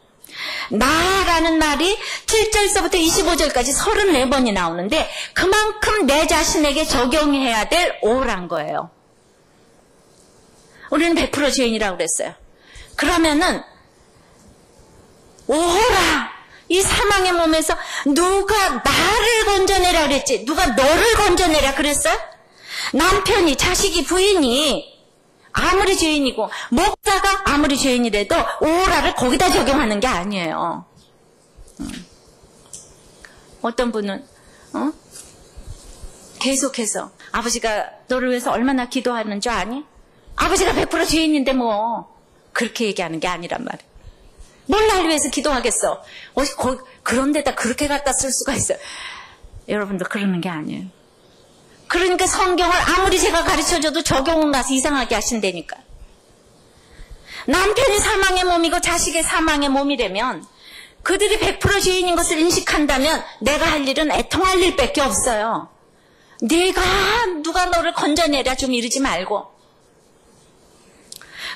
나라는 말이 7절서부터 25절까지 34번이 나오는데 그만큼 내 자신에게 적용해야 될 오란 거예요. 우리는 100% 죄인이라고 그랬어요. 그러면은 오호라, 이 사망의 몸에서 누가 나를 건져내라 그랬지? 누가 너를 건져내라 그랬어? 남편이, 자식이, 부인이 아무리 죄인이고 목사가 아무리 죄인이라도 오호라를 거기다 적용하는 게 아니에요. 어떤 분은 계속해서 아버지가 너를 위해서 얼마나 기도하는 줄 아니? 아버지가 100% 죄인인데 뭐 그렇게 얘기하는 게 아니란 말이에요. 뭘 날 위해서 기도하겠어? 그런 데다 그렇게 갖다 쓸 수가 있어요. 여러분들 그러는 게 아니에요. 그러니까 성경을 아무리 제가 가르쳐줘도 적용은 가서 이상하게 하신다니까. 남편이 사망의 몸이고 자식의 사망의 몸이라면 그들이 100% 죄인인 것을 인식한다면 내가 할 일은 애통할 일밖에 없어요. 누가 너를 건져내라 좀 이러지 말고.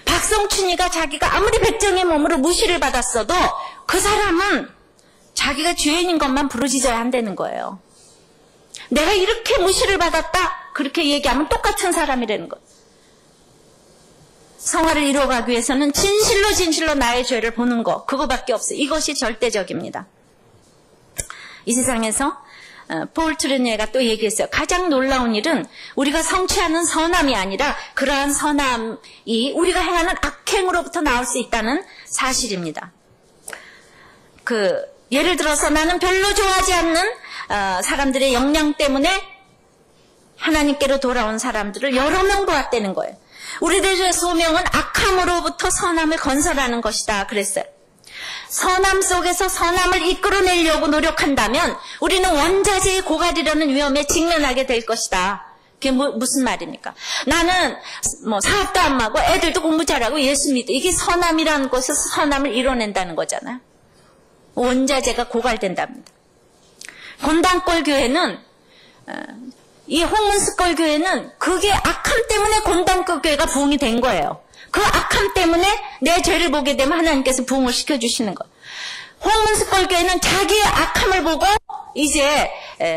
박성춘이가 자기가 아무리 백정의 몸으로 무시를 받았어도 그 사람은 자기가 죄인인 것만 부르짖어야 한다는 거예요. 내가 이렇게 무시를 받았다 그렇게 얘기하면 똑같은 사람이라는 거예요. 성화를 이루어가기 위해서는 진실로 나의 죄를 보는 거, 그거밖에 없어요. 이것이 절대적입니다. 이 세상에서 폴 트루니에가 또 얘기했어요. 가장 놀라운 일은 우리가 성취하는 선함이 아니라 그러한 선함이 우리가 행하는 악행으로부터 나올 수 있다는 사실입니다. 예를 들어서 나는 별로 좋아하지 않는 사람들의 역량 때문에 하나님께로 돌아온 사람들을 여러 명 보았다는 거예요. 우리들의 소명은 악함으로부터 선함을 건설하는 것이다 그랬어요. 선함 속에서 선함을 이끌어내려고 노력한다면 우리는 원자재의 고갈이라는 위험에 직면하게 될 것이다. 그게 무슨 말입니까? 나는 사업도 안 하고 애들도 공부 잘하고 예수 믿어. 이게 선함이라는 것에서 선함을 이뤄낸다는 거잖아요. 원자재가 고갈된답니다. 곤단골 교회는 이 홍문스골 교회는 그게 악함 때문에 곤단골 교회가 부흥이 된 거예요. 그 악함 때문에 내 죄를 보게 되면 하나님께서 부흥을 시켜주시는 거예요. 홍문스골 교회는 자기의 악함을 보고 이제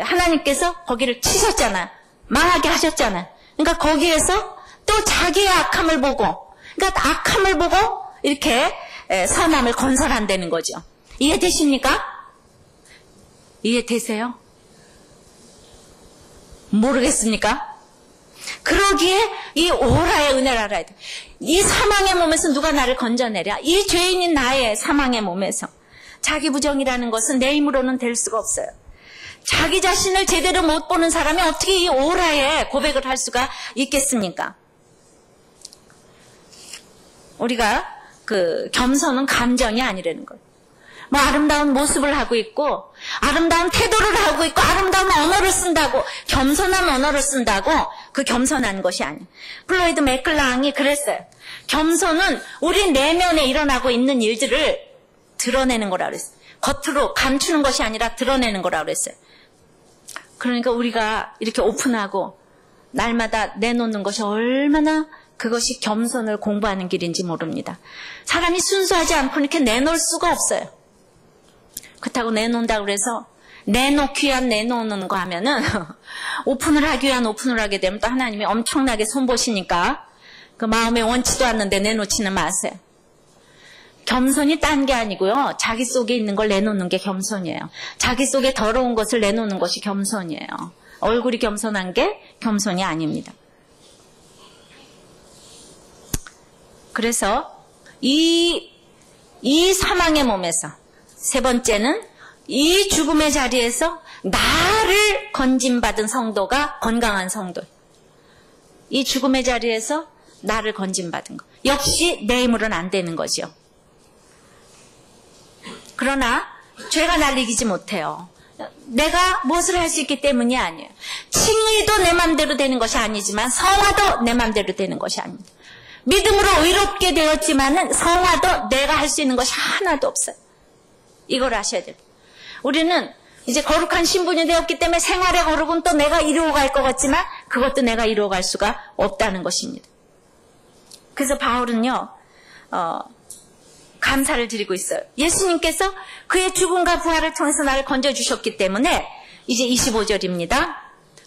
하나님께서 거기를 치셨잖아요. 망하게 하셨잖아요. 그러니까 거기에서 또 자기의 악함을 보고, 그러니까 악함을 보고 이렇게 선함을 건설한다는 거죠. 이해되십니까? 이해되세요? 모르겠습니까? 그러기에 이 오라의 은혜를 알아야 돼. 이 사망의 몸에서 누가 나를 건져내랴? 이 죄인인 나의 사망의 몸에서. 자기 부정이라는 것은 내 힘으로는 될 수가 없어요. 자기 자신을 제대로 못 보는 사람이 어떻게 이 오라의 고백을 할 수가 있겠습니까? 우리가 겸손은 감정이 아니라는 거예요. 아름다운 모습을 하고 있고 아름다운 태도를 하고 있고 아름다운 언어를 쓴다고, 겸손한 언어를 쓴다고 그 겸손한 것이 아니에요. 플로이드 맥클랑이 그랬어요. 겸손은 우리 내면에 일어나고 있는 일들을 드러내는 거라고 그랬어요. 겉으로 감추는 것이 아니라 드러내는 거라고 그랬어요. 그러니까 우리가 이렇게 오픈하고 날마다 내놓는 것이 얼마나 그것이 겸손을 공부하는 길인지 모릅니다. 사람이 순수하지 않고 이렇게 내놓을 수가 없어요. 그렇다고 내놓는다고 그래서 내놓기 위한 내놓는 거 하면은 오픈을 하기 위한 오픈을 하게 되면 또 하나님이 엄청나게 손보시니까 그 마음에 원치도 않는데 내놓지는 마세요. 겸손이 딴 게 아니고요. 자기 속에 있는 걸 내놓는 게 겸손이에요. 자기 속에 더러운 것을 내놓는 것이 겸손이에요. 얼굴이 겸손한 게 겸손이 아닙니다. 그래서 이 사망의 몸에서 세 번째는 이 죽음의 자리에서 나를 건짐받은 성도가 건강한 성도. 이 죽음의 자리에서 나를 건짐받은 거. 역시 내 힘으로는 안 되는 거죠. 그러나 죄가 날 이기지 못해요. 내가 무엇을 할 수 있기 때문이 아니에요. 칭의도 내 맘대로 되는 것이 아니지만 성화도 내 맘대로 되는 것이 아닙니다. 믿음으로 의롭게 되었지만은 성화도 내가 할 수 있는 것이 하나도 없어요. 이걸 아셔야 돼요. 우리는 이제 거룩한 신분이 되었기 때문에 생활의 거룩은 또 내가 이루어갈 것 같지만 그것도 내가 이루어갈 수가 없다는 것입니다. 그래서 바울은요, 감사를 드리고 있어요. 예수님께서 그의 죽음과 부활을 통해서 나를 건져주셨기 때문에 이제 25절입니다.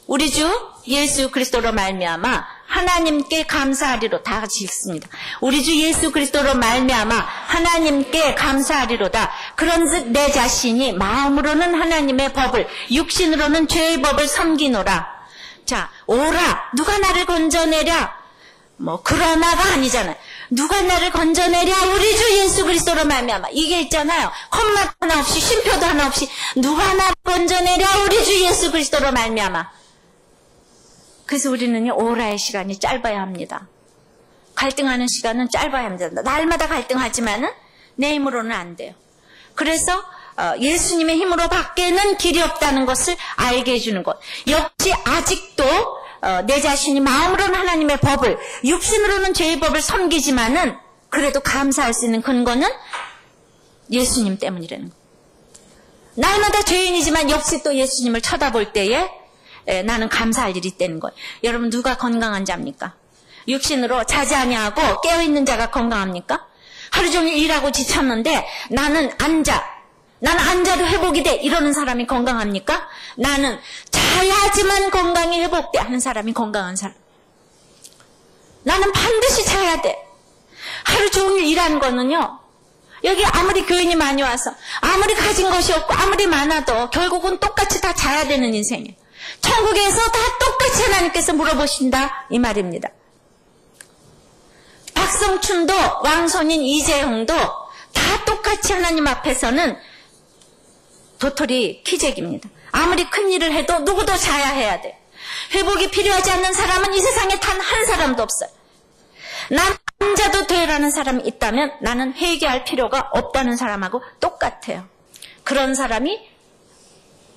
우리 주 예수 그리스도로 말미암아 하나님께 감사하리로. 다 같이 읽습니다. 우리 주 예수 그리스도로 말미암아 하나님께 감사하리로다. 그런즉 내 자신이 마음으로는 하나님의 법을, 육신으로는 죄의 법을 섬기노라. 자, 오라. 누가 나를 건져내랴? 그러나가 아니잖아요. 누가 나를 건져내랴? 우리 주 예수 그리스도로 말미암아. 이게 있잖아요. 컴마 하나 없이, 쉼표도 하나 없이, 누가 나를 건져내랴? 우리 주 예수 그리스도로 말미암아. 그래서 우리는요, 오라의 시간이 짧아야 합니다. 갈등하는 시간은 짧아야 합니다. 날마다 갈등하지만은 내 힘으로는 안 돼요. 그래서 예수님의 힘으로 밖에는 길이 없다는 것을 알게 해주는 것. 역시 아직도 내 자신이 마음으로는 하나님의 법을, 육신으로는 죄의 법을 섬기지만은 그래도 감사할 수 있는 근거는 예수님 때문이라는 것. 날마다 죄인이지만 역시 또 예수님을 쳐다볼 때에 나는 감사할 일이 있다는 거예요. 여러분, 누가 건강한 자입니까? 육신으로 자지 아니하고 깨어있는 자가 건강합니까? 하루 종일 일하고 지쳤는데 나는 앉아도 회복이 돼, 이러는 사람이 건강합니까? 나는 자야지만 건강이 회복돼 하는 사람이 건강한 사람. 나는 반드시 자야 돼. 하루 종일 일하는 거는요, 여기 아무리 교인이 많이 와서 아무리 가진 것이 없고 아무리 많아도 결국은 똑같이 다 자야 되는 인생이에요. 천국에서 다 똑같이 하나님께서 물어보신다, 이 말입니다. 박성춘도 왕손인 이재용도 다 똑같이 하나님 앞에서는 도토리 키재기입니다. 아무리 큰 일을 해도 누구도 자야 해야 돼. 회복이 필요하지 않는 사람은 이 세상에 단 한 사람도 없어요. 난 앉아도 돼라는 사람이 있다면 나는 회개할 필요가 없다는 사람하고 똑같아요. 그런 사람이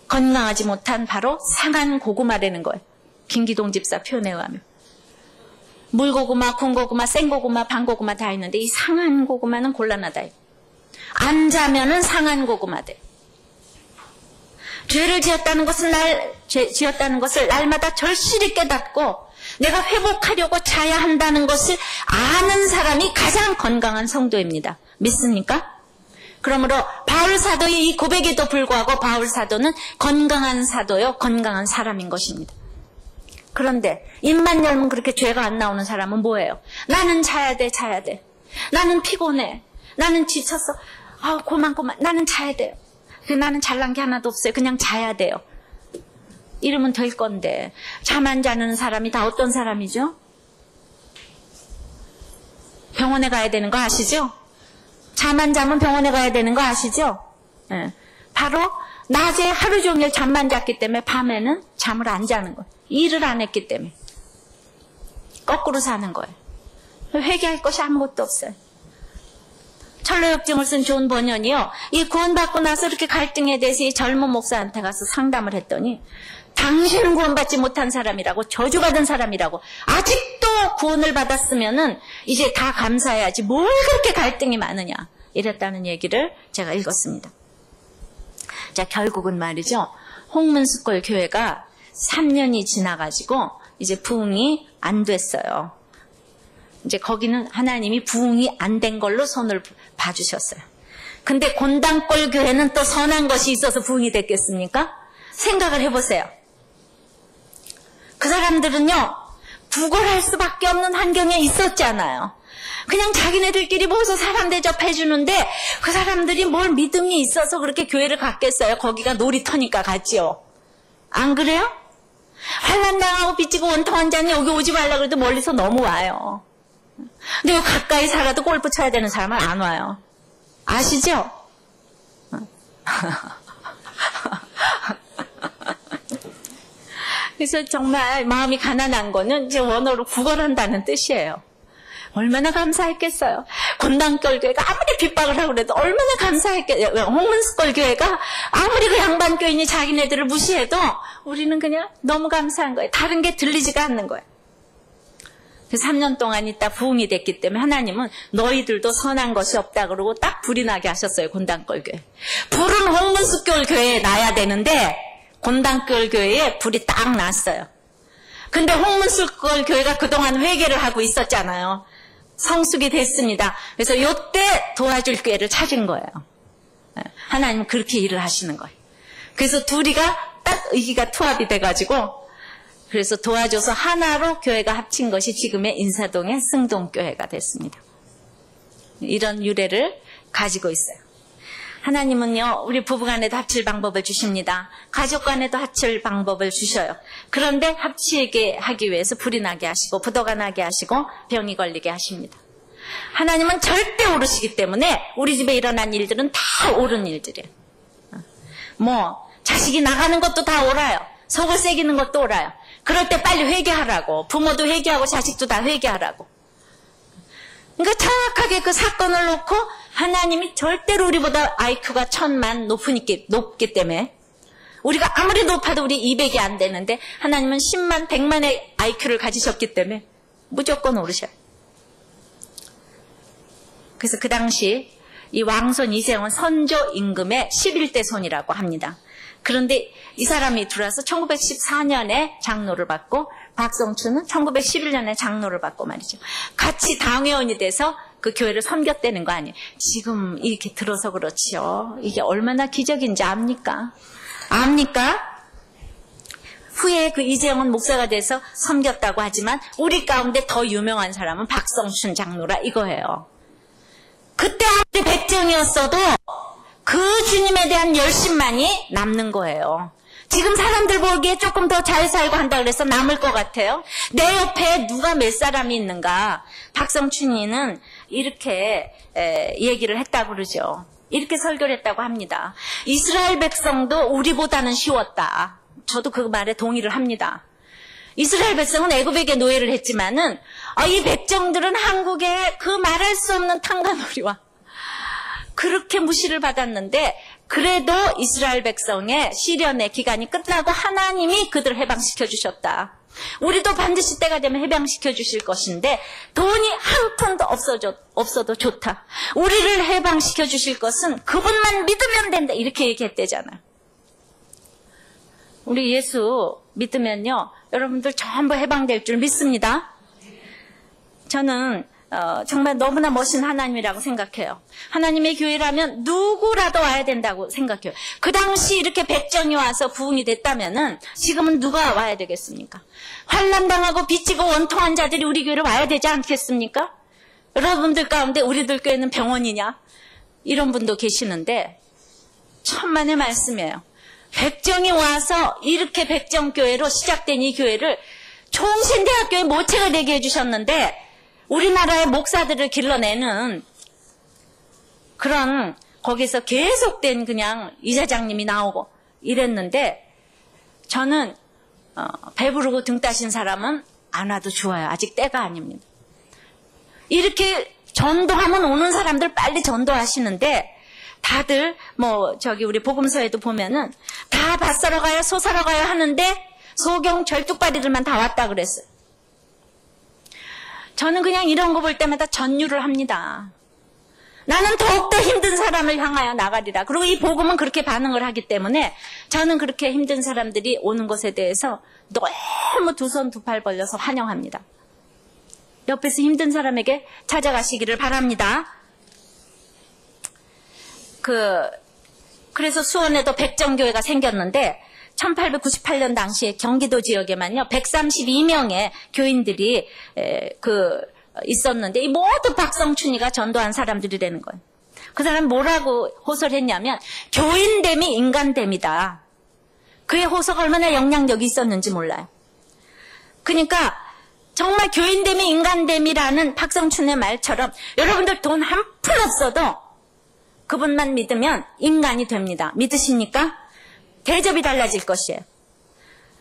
건강하지 못한 바로 상한 고구마라는 거예요. 김기동 집사 표현에 의하면. 물고구마, 군고구마, 생고구마, 반고구마 다 있는데 이 상한 고구마는 곤란하다. 안 자면은 상한 고구마 돼. 죄를 지었다는 것을 날마다 절실히 깨닫고 내가 회복하려고 자야 한다는 것을 아는 사람이 가장 건강한 성도입니다. 믿습니까? 그러므로 바울 사도의 이 고백에도 불구하고 바울 사도는 건강한 사도요, 건강한 사람인 것입니다. 그런데 입만 열면 그렇게 죄가 안 나오는 사람은 뭐예요? 나는 자야 돼. 나는 피곤해. 나는 지쳤어. 고만. 나는 자야 돼요. 나는 잘난 게 하나도 없어요. 그냥 자야 돼요. 이러면 될 건데 잠 안 자는 사람이 다 어떤 사람이죠? 병원에 가야 되는 거 아시죠? 잠 안 자면 병원에 가야 되는 거 아시죠? 네. 바로 낮에 하루 종일 잠만 잤기 때문에 밤에는 잠을 안 자는 거예요. 일을 안 했기 때문에. 거꾸로 사는 거예요. 회개할 것이 아무것도 없어요. 철로역정을 쓴 존 버년이요, 이 구원받고 나서 이렇게 갈등에 대해서 이 젊은 목사한테 가서 상담을 했더니 당신은 구원받지 못한 사람이라고, 저주받은 사람이라고, 아직도 구원을 받았으면은 이제 다 감사해야지 뭘 그렇게 갈등이 많으냐, 이랬다는 얘기를 제가 읽었습니다. 자, 결국은 말이죠, 홍문수골 교회가 3년이 지나가지고 이제 부흥이 안 됐어요. 이제 거기는 하나님이 부흥이 안 된 걸로 손을 봐주셨어요. 근데 곤당골 교회는 또 선한 것이 있어서 부흥이 됐겠습니까? 생각을 해보세요. 그 사람들은요, 부걸할 수밖에 없는 환경에 있었잖아요. 그냥 자기네들끼리 모여서 사람 대접해주는데 그 사람들이 뭘 믿음이 있어서 그렇게 교회를 갔겠어요? 거기가 놀이터니까 갔지요. 안 그래요? 환난당하고 빚지고 원통한 자는 여기 오지 말라 그래도 멀리서 넘어와요. 근데 여기 가까이 살아도 골프 쳐야 되는 사람은 안 와요. 아시죠? 그래서 정말 마음이 가난한 거는 이제 원어로 구걸한다는 뜻이에요. 얼마나 감사했겠어요. 곤당골 교회가 아무리 핍박을 하고 그래도 얼마나 감사했겠어요. 홍문수골 교회가 아무리 그 양반 교인이 자기네들을 무시해도 우리는 그냥 너무 감사한 거예요. 다른 게 들리지가 않는 거예요. 3년 동안 있다 부흥이 됐기 때문에 하나님은 너희들도 선한 것이 없다 그러고 딱 불이 나게 하셨어요. 곤당골 교회. 불은 홍문수골 교회에 나야 되는데 곤당골 교회에 불이 딱 났어요. 근데 홍문수골 교회가 그동안 회개를 하고 있었잖아요. 성숙이 됐습니다. 그래서 요때 도와줄 교회를 찾은 거예요. 하나님은 그렇게 일을 하시는 거예요. 그래서 둘이가 딱 의기가 투합이 돼가지고 그래서 도와줘서 하나로 교회가 합친 것이 지금의 인사동의 승동교회가 됐습니다. 이런 유래를 가지고 있어요. 하나님은요, 우리 부부간에도 합칠 방법을 주십니다. 가족간에도 합칠 방법을 주셔요. 그런데 합치게 하기 위해서 불이 나게 하시고 부도가 나게 하시고 병이 걸리게 하십니다. 하나님은 절대 오르시기 때문에 우리 집에 일어난 일들은 다 옳은 일들이에요. 자식이 나가는 것도 다 옳아요. 속을 새기는 것도 옳아요. 그럴 때 빨리 회개하라고. 부모도 회개하고 자식도 다 회개하라고. 그러니까 정확하게 그 사건을 놓고 하나님이 절대로 우리보다 IQ가 1000만 높기 때문에 우리가 아무리 높아도 우리 200이 안 되는데 하나님은 10만, 100만의 IQ를 가지셨기 때문에 무조건 오르셔요. 그래서 그 당시 이 왕손 이세영은 선조 임금의 11대 손이라고 합니다. 그런데 이 사람이 들어와서 1914년에 장로를 받고 박성춘은 1911년에 장로를 받고 말이죠. 같이 당회원이 돼서 그 교회를 섬겼다는 거 아니에요. 지금 이렇게 들어서 그렇지요. 이게 얼마나 기적인지 압니까? 후에 그 이재영은 목사가 돼서 섬겼다고 하지만 우리 가운데 더 유명한 사람은 박성춘 장로라 이거예요. 그때 아무리 백정이었어도 그 주님에 대한 열심만이 남는 거예요. 지금 사람들 보기에 조금 더 잘 살고 한다 그래서 남을 것 같아요. 내 옆에 누가 몇 사람이 있는가. 박성춘이는 이렇게 얘기를 했다고 그러죠. 이렇게 설교를 했다고 합니다. 이스라엘 백성도 우리보다는 쉬웠다. 저도 그 말에 동의를 합니다. 이스라엘 백성은 애굽에게 노예를 했지만은 이 백정들은 한국에 그 말할 수 없는 탄간오리와 그렇게 무시를 받았는데 그래도 이스라엘 백성의 시련의 기간이 끝나고 하나님이 그들을 해방시켜 주셨다. 우리도 반드시 때가 되면 해방시켜 주실 것인데 돈이 한 푼도 없어도 좋다. 우리를 해방시켜 주실 것은 그분만 믿으면 된다. 이렇게 얘기했대잖아요. 우리 예수 믿으면요, 여러분들 전부 해방될 줄 믿습니다. 저는 정말 너무나 멋진 하나님이라고 생각해요. 하나님의 교회라면 누구라도 와야 된다고 생각해요. 그 당시 이렇게 백정이 와서 부흥이 됐다면은 지금은 누가 와야 되겠습니까? 환난당하고 빚지고 원통한 자들이 우리 교회로 와야 되지 않겠습니까? 여러분들 가운데 우리들 교회는 병원이냐? 이런 분도 계시는데 천만의 말씀이에요. 백정이 와서 이렇게 백정교회로 시작된 이 교회를 총신대학교의 모체가 되게 해주셨는데 우리나라의 목사들을 길러내는 그런 거기서 계속된 그냥 이사장님이 나오고 이랬는데 저는 배부르고 등 따신 사람은 안 와도 좋아요. 아직 때가 아닙니다. 이렇게 전도하면 오는 사람들 빨리 전도하시는데 다들 우리 복음서에도 보면은 다 밭 사러 가요, 소 사러 가요 하는데 소경 절뚝발이들만 다 왔다 그랬어요. 저는 그냥 이런 거 볼 때마다 전율을 합니다. 나는 더욱더 힘든 사람을 향하여 나가리라. 그리고 이 복음은 그렇게 반응을 하기 때문에 저는 그렇게 힘든 사람들이 오는 것에 대해서 너무 두 손 두 팔 벌려서 환영합니다. 옆에서 힘든 사람에게 찾아가시기를 바랍니다. 그래서 수원에도 백정교회가 생겼는데 1898년 당시에 경기도 지역에만요 132명의 교인들이 있었는데 이 모두 박성춘이가 전도한 사람들이라는 거예요. 그 사람 뭐라고 호소를 했냐면 교인됨이 인간됨이다. 그의 호소가 얼마나 영향력이 있었는지 몰라요. 그러니까 정말 교인됨이 인간됨이라는 박성춘의 말처럼 여러분들 돈 한 푼 없어도 그분만 믿으면 인간이 됩니다. 믿으십니까? 대접이 달라질 것이에요.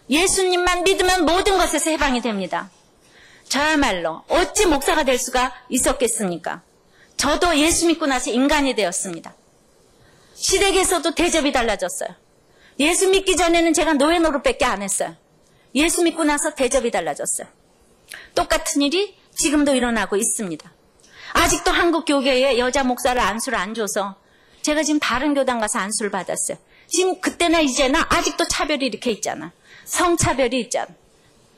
예수님만 믿으면 모든 것에서 해방이 됩니다. 저야말로 어찌 목사가 될 수가 있었겠습니까? 저도 예수 믿고 나서 인간이 되었습니다. 시댁에서도 대접이 달라졌어요. 예수 믿기 전에는 제가 노예 노릇밖에 안 했어요. 예수 믿고 나서 대접이 달라졌어요. 똑같은 일이 지금도 일어나고 있습니다. 아직도 한국 교계에 여자 목사를 안수를 안 줘서 제가 지금 다른 교단 가서 안수를 받았어요. 지금 그때나 이제나 아직도 차별이 이렇게 있잖아. 성차별이 있잖아.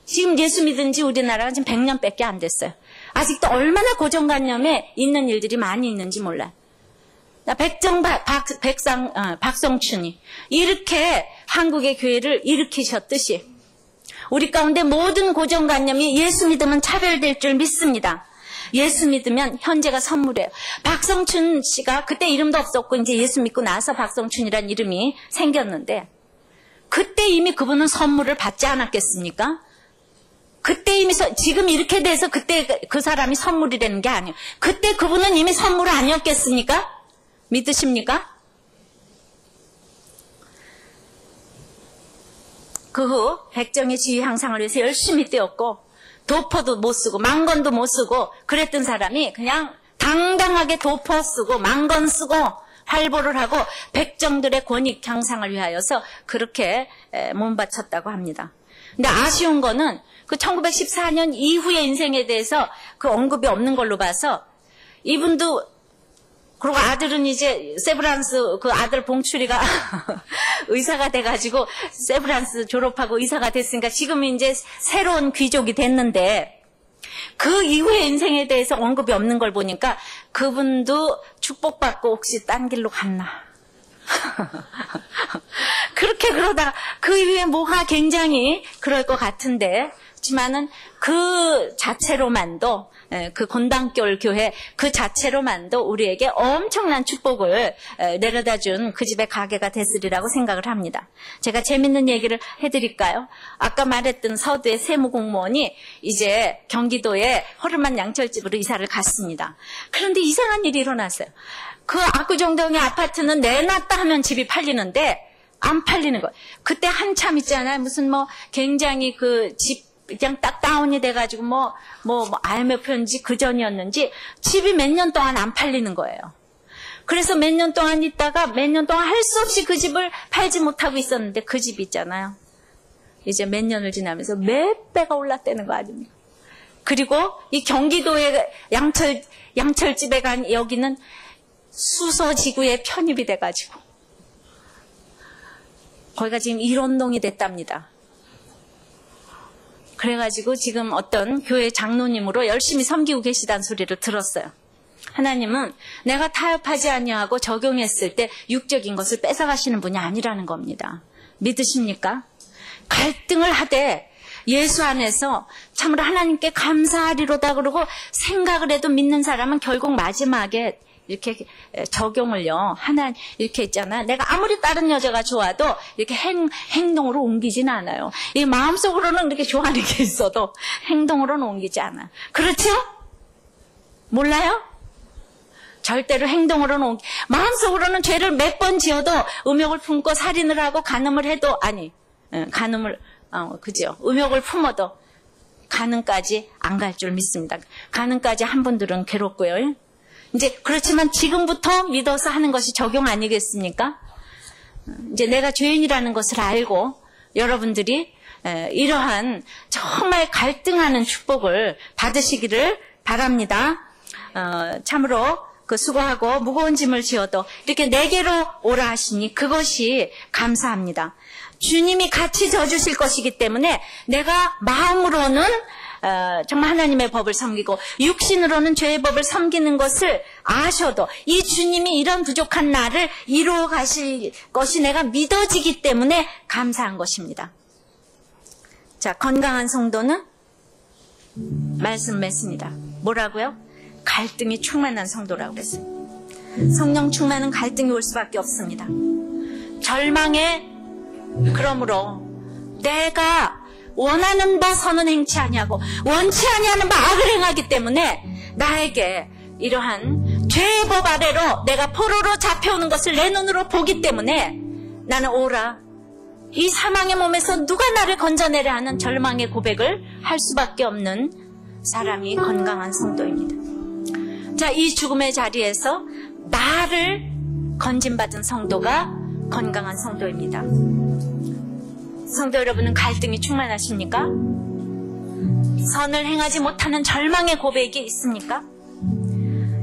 지금 예수 믿은 지 우리나라가 지금 100년밖에 안 됐어요. 아직도 얼마나 고정관념에 있는 일들이 많이 있는지 몰라요. 박성춘이 이렇게 한국의 교회를 일으키셨듯이 우리 가운데 모든 고정관념이 예수 믿으면 차별될 줄 믿습니다. 예수 믿으면 현재가 선물이에요. 박성춘 씨가 그때 이름도 없었고 이제 예수 믿고 나서 박성춘이란 이름이 생겼는데 그때 이미 그분은 선물을 받지 않았겠습니까? 그때 이미 지금 이렇게 돼서 그때 그 사람이 선물이라는 게 아니에요. 그때 그분은 이미 선물 아니었겠습니까? 믿으십니까? 그 후 백정의 지위 향상을 위해서 열심히 뛰었고 도포도 못 쓰고 망건도 못 쓰고 그랬던 사람이 그냥 당당하게 도포 쓰고 망건 쓰고 활보를 하고 백정들의 권익 향상을 위하여서 그렇게 몸바쳤다고 합니다. 근데 아쉬운 거는 그 1914년 이후의 인생에 대해서 그 언급이 없는 걸로 봐서 이분도 그리고 아들은 이제 세브란스 그 아들 봉출이가 의사가 돼가지고 세브란스 졸업하고 의사가 됐으니까 지금 이제 새로운 귀족이 됐는데 그 이후의 인생에 대해서 언급이 없는 걸 보니까 그분도 축복받고 혹시 딴 길로 갔나 그렇게 그러다가 그 이후에 뭐가 굉장히 그럴 것 같은데 그렇지만은 그 자체로만도 그 건당교회 교회 그 자체로만도 우리에게 엄청난 축복을 내려다준 그 집의 가게가 됐으리라고 생각을 합니다. 제가 재밌는 얘기를 해드릴까요? 아까 말했던 서두의 세무공무원이 이제 경기도에 허름한 양철집으로 이사를 갔습니다. 그런데 이상한 일이 일어났어요. 그 압구정동의 아파트는 내놨다 하면 집이 팔리는데 안 팔리는 거예요. 그때 한참 있잖아요. 무슨 뭐 굉장히 그 집 그냥 딱 다운이 돼가지고 IMF였는지 그 전이었는지 집이 몇 년 동안 안 팔리는 거예요. 그래서 몇 년 동안 있다가 몇 년 동안 할 수 없이 그 집을 팔지 못하고 있었는데 그 집 있잖아요. 이제 몇 년을 지나면서 몇 배가 올랐다는 거 아닙니까? 그리고 이 경기도의 양철집에 간 여기는 수서지구에 편입이 돼가지고 거기가 지금 일원동이 됐답니다. 그래가지고 지금 어떤 교회 장로님으로 열심히 섬기고 계시다는 소리를 들었어요. 하나님은 내가 타협하지 아니하고 적용했을 때 육적인 것을 뺏어가시는 분이 아니라는 겁니다. 믿으십니까? 갈등을 하되 예수 안에서 참으로 하나님께 감사하리로다 그러고 생각을 해도 믿는 사람은 결국 마지막에 이렇게 적용을요. 하나 이렇게 있잖아. 내가 아무리 다른 여자가 좋아도 이렇게 행동으로 옮기진 않아요. 이 마음속으로는 이렇게 좋아하는 게 있어도 행동으로는 옮기지 않아. 그렇죠? 몰라요? 절대로 행동으로는 마음속으로는 죄를 몇 번 지어도 음욕을 품고 살인을 하고 간음을 해도 그죠? 음욕을 품어도 간음까지 안 갈 줄 믿습니다. 간음까지 한 분들은 괴롭고요. 이제 그렇지만 지금부터 믿어서 하는 것이 적용 아니겠습니까? 이제 내가 죄인이라는 것을 알고 여러분들이 이러한 정말 갈등하는 축복을 받으시기를 바랍니다. 참으로 그 수고하고 무거운 짐을 지어도 이렇게 내게로 오라 하시니 그것이 감사합니다. 주님이 같이 져주실 것이기 때문에 내가 마음으로는 정말 하나님의 법을 섬기고 육신으로는 죄의 법을 섬기는 것을 아셔도 이 주님이 이런 부족한 나를 이루어 가실 것이 내가 믿어지기 때문에 감사한 것입니다. 자, 건강한 성도는 말씀했습니다. 뭐라고요? 갈등이 충만한 성도라고 그랬어요. 성령 충만은 갈등이 올 수밖에 없습니다. 절망에 그러므로 내가 원하는 바 선은 행치 아니하고 원치 아니하는 바 악을 행하기 때문에 나에게 이러한 죄의 법 아래로 내가 포로로 잡혀오는 것을 내 눈으로 보기 때문에 나는 오라 이 사망의 몸에서 누가 나를 건져내려 하는 절망의 고백을 할 수밖에 없는 사람이 건강한 성도입니다. 자, 이 죽음의 자리에서 나를 건진받은 성도가 건강한 성도입니다. 성도 여러분은 갈등이 충만하십니까? 선을 행하지 못하는 절망의 고백이 있습니까?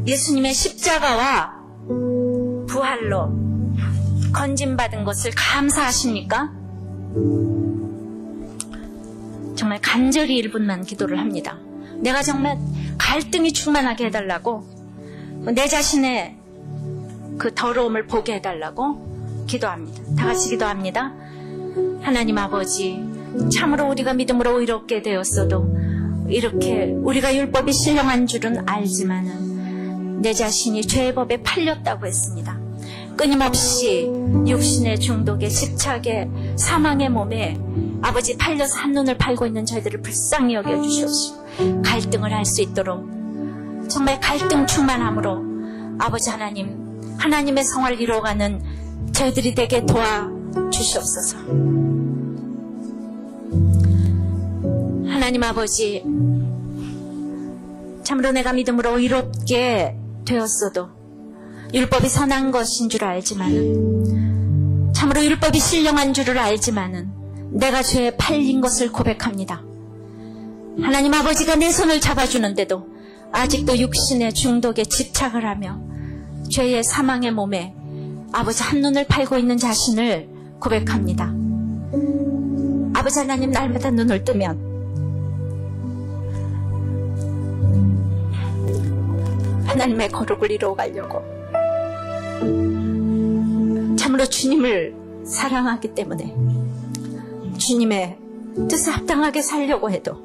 예수님의 십자가와 부활로 건진받은 것을 감사하십니까? 정말 간절히 1분만 기도를 합니다. 내가 정말 갈등이 충만하게 해달라고, 내 자신의 그 더러움을 보게 해달라고 기도합니다. 다 같이 기도합니다. 하나님 아버지, 참으로 우리가 믿음으로 의롭게 되었어도 이렇게 우리가 율법이 신령한 줄은 알지만은 내 자신이 죄의 법에 팔렸다고 했습니다. 끊임없이 육신의 중독에 집착에 사망의 몸에 아버지 팔려서 한눈을 팔고 있는 저희들을 불쌍히 여겨주시옵시고 갈등을 할 수 있도록 정말 갈등 충만함으로 아버지 하나님, 하나님의 성화를 이루어가는 저희들이 되게 도와주시옵소서. 하나님 아버지, 참으로 내가 믿음으로 의롭게 되었어도 율법이 선한 것인 줄 알지만은, 참으로 율법이 신령한 줄을 알지만은 내가 죄에 팔린 것을 고백합니다. 하나님 아버지가 내 손을 잡아주는데도 아직도 육신의 중독에 집착을 하며 죄의 사망의 몸에 아버지 한눈을 팔고 있는 자신을 고백합니다. 아버지 하나님, 날마다 눈을 뜨면 하나님의 거룩을 이루어가려고 참으로 주님을 사랑하기 때문에 주님의 뜻에 합당하게 살려고 해도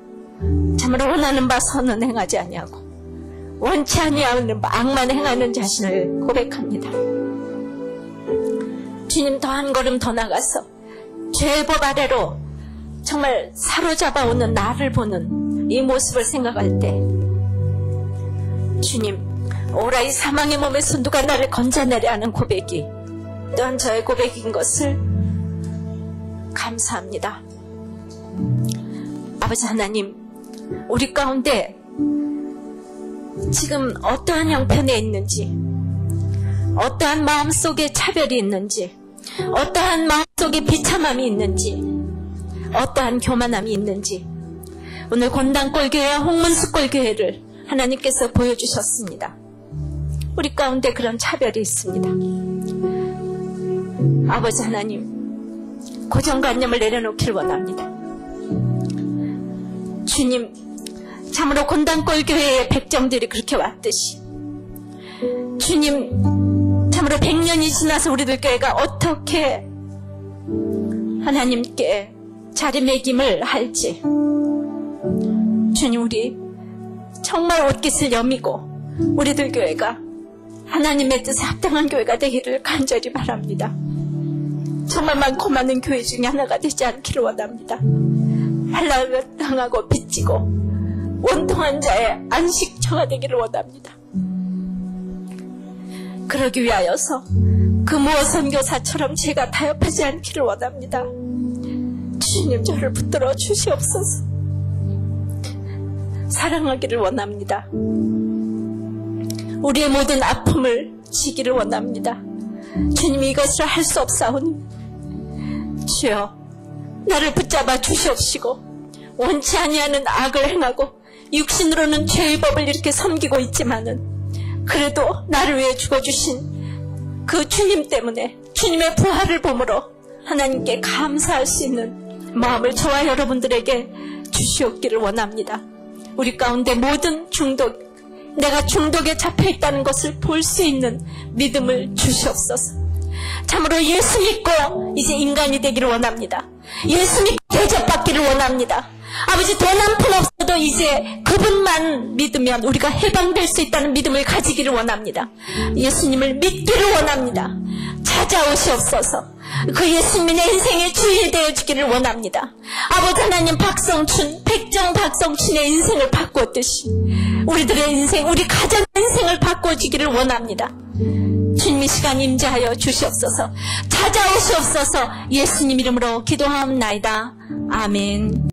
참으로 원하는 바 선은 행하지 아니하고 원치 아니하는 바 악만 행하는 자신을 고백합니다. 주님, 더 한 걸음 더 나가서 죄의 법 아래로 정말 사로잡아오는 나를 보는 이 모습을 생각할 때 주님, 오라 이 사망의 몸에서 누가 나를 건져내려 하는 고백이 또한 저의 고백인 것을 감사합니다. 아버지 하나님, 우리 가운데 지금 어떠한 형편에 있는지, 어떠한 마음속에 차별이 있는지, 어떠한 마음속에 비참함이 있는지, 어떠한 교만함이 있는지 오늘 권당골교회와 홍문숙골교회를 하나님께서 보여주셨습니다. 우리 가운데 그런 차별이 있습니다. 아버지 하나님, 고정관념을 내려놓기를 원합니다. 주님, 참으로 권당골교회의 백정들이 그렇게 왔듯이 주님, 참으로 100년이 지나서 우리들 교회가 어떻게 하나님께 자리매김을 할지 주님, 우리 정말 옷깃을 여미고 우리들 교회가 하나님의 뜻에 합당한 교회가 되기를 간절히 바랍니다. 정말 많고 많은 교회 중에 하나가 되지 않기를 원합니다. 한락을 당하고 빚지고 원통한 자의 안식처가 되기를 원합니다. 그러기 위하여서 그 무엇 선교사처럼 제가 타협하지 않기를 원합니다. 주님, 저를 붙들어 주시옵소서. 사랑하기를 원합니다. 우리의 모든 아픔을 지기를 원합니다. 주님, 이것을 할 수 없사오니 주여, 나를 붙잡아 주시옵시고 원치 아니하는 악을 행하고 육신으로는 죄의 법을 이렇게 섬기고 있지만은 그래도 나를 위해 죽어주신 그 주님 때문에 주님의 부활을 보므로 하나님께 감사할 수 있는 마음을 저와 여러분들에게 주시옵기를 원합니다. 우리 가운데 모든 중독, 내가 중독에 잡혀있다는 것을 볼 수 있는 믿음을 주시옵소서. 참으로 예수 믿고 이제 인간이 되기를 원합니다. 예수 믿고 대접받기를 원합니다. 아버지, 돈 한 푼 없어도 이제 그분만 믿으면 우리가 해방될 수 있다는 믿음을 가지기를 원합니다. 예수님을 믿기를 원합니다. 찾아오시옵소서. 그 예수님의 내 인생의 주인이 되어주기를 원합니다. 아버지 하나님, 백정 박성춘의 인생을 바꾸었듯이 우리들의 인생, 우리 가정의 인생을 바꿔주기를 원합니다. 주님, 이 시간 임재하여 주시옵소서. 찾아오시옵소서. 예수님 이름으로 기도하옵나이다. 아멘.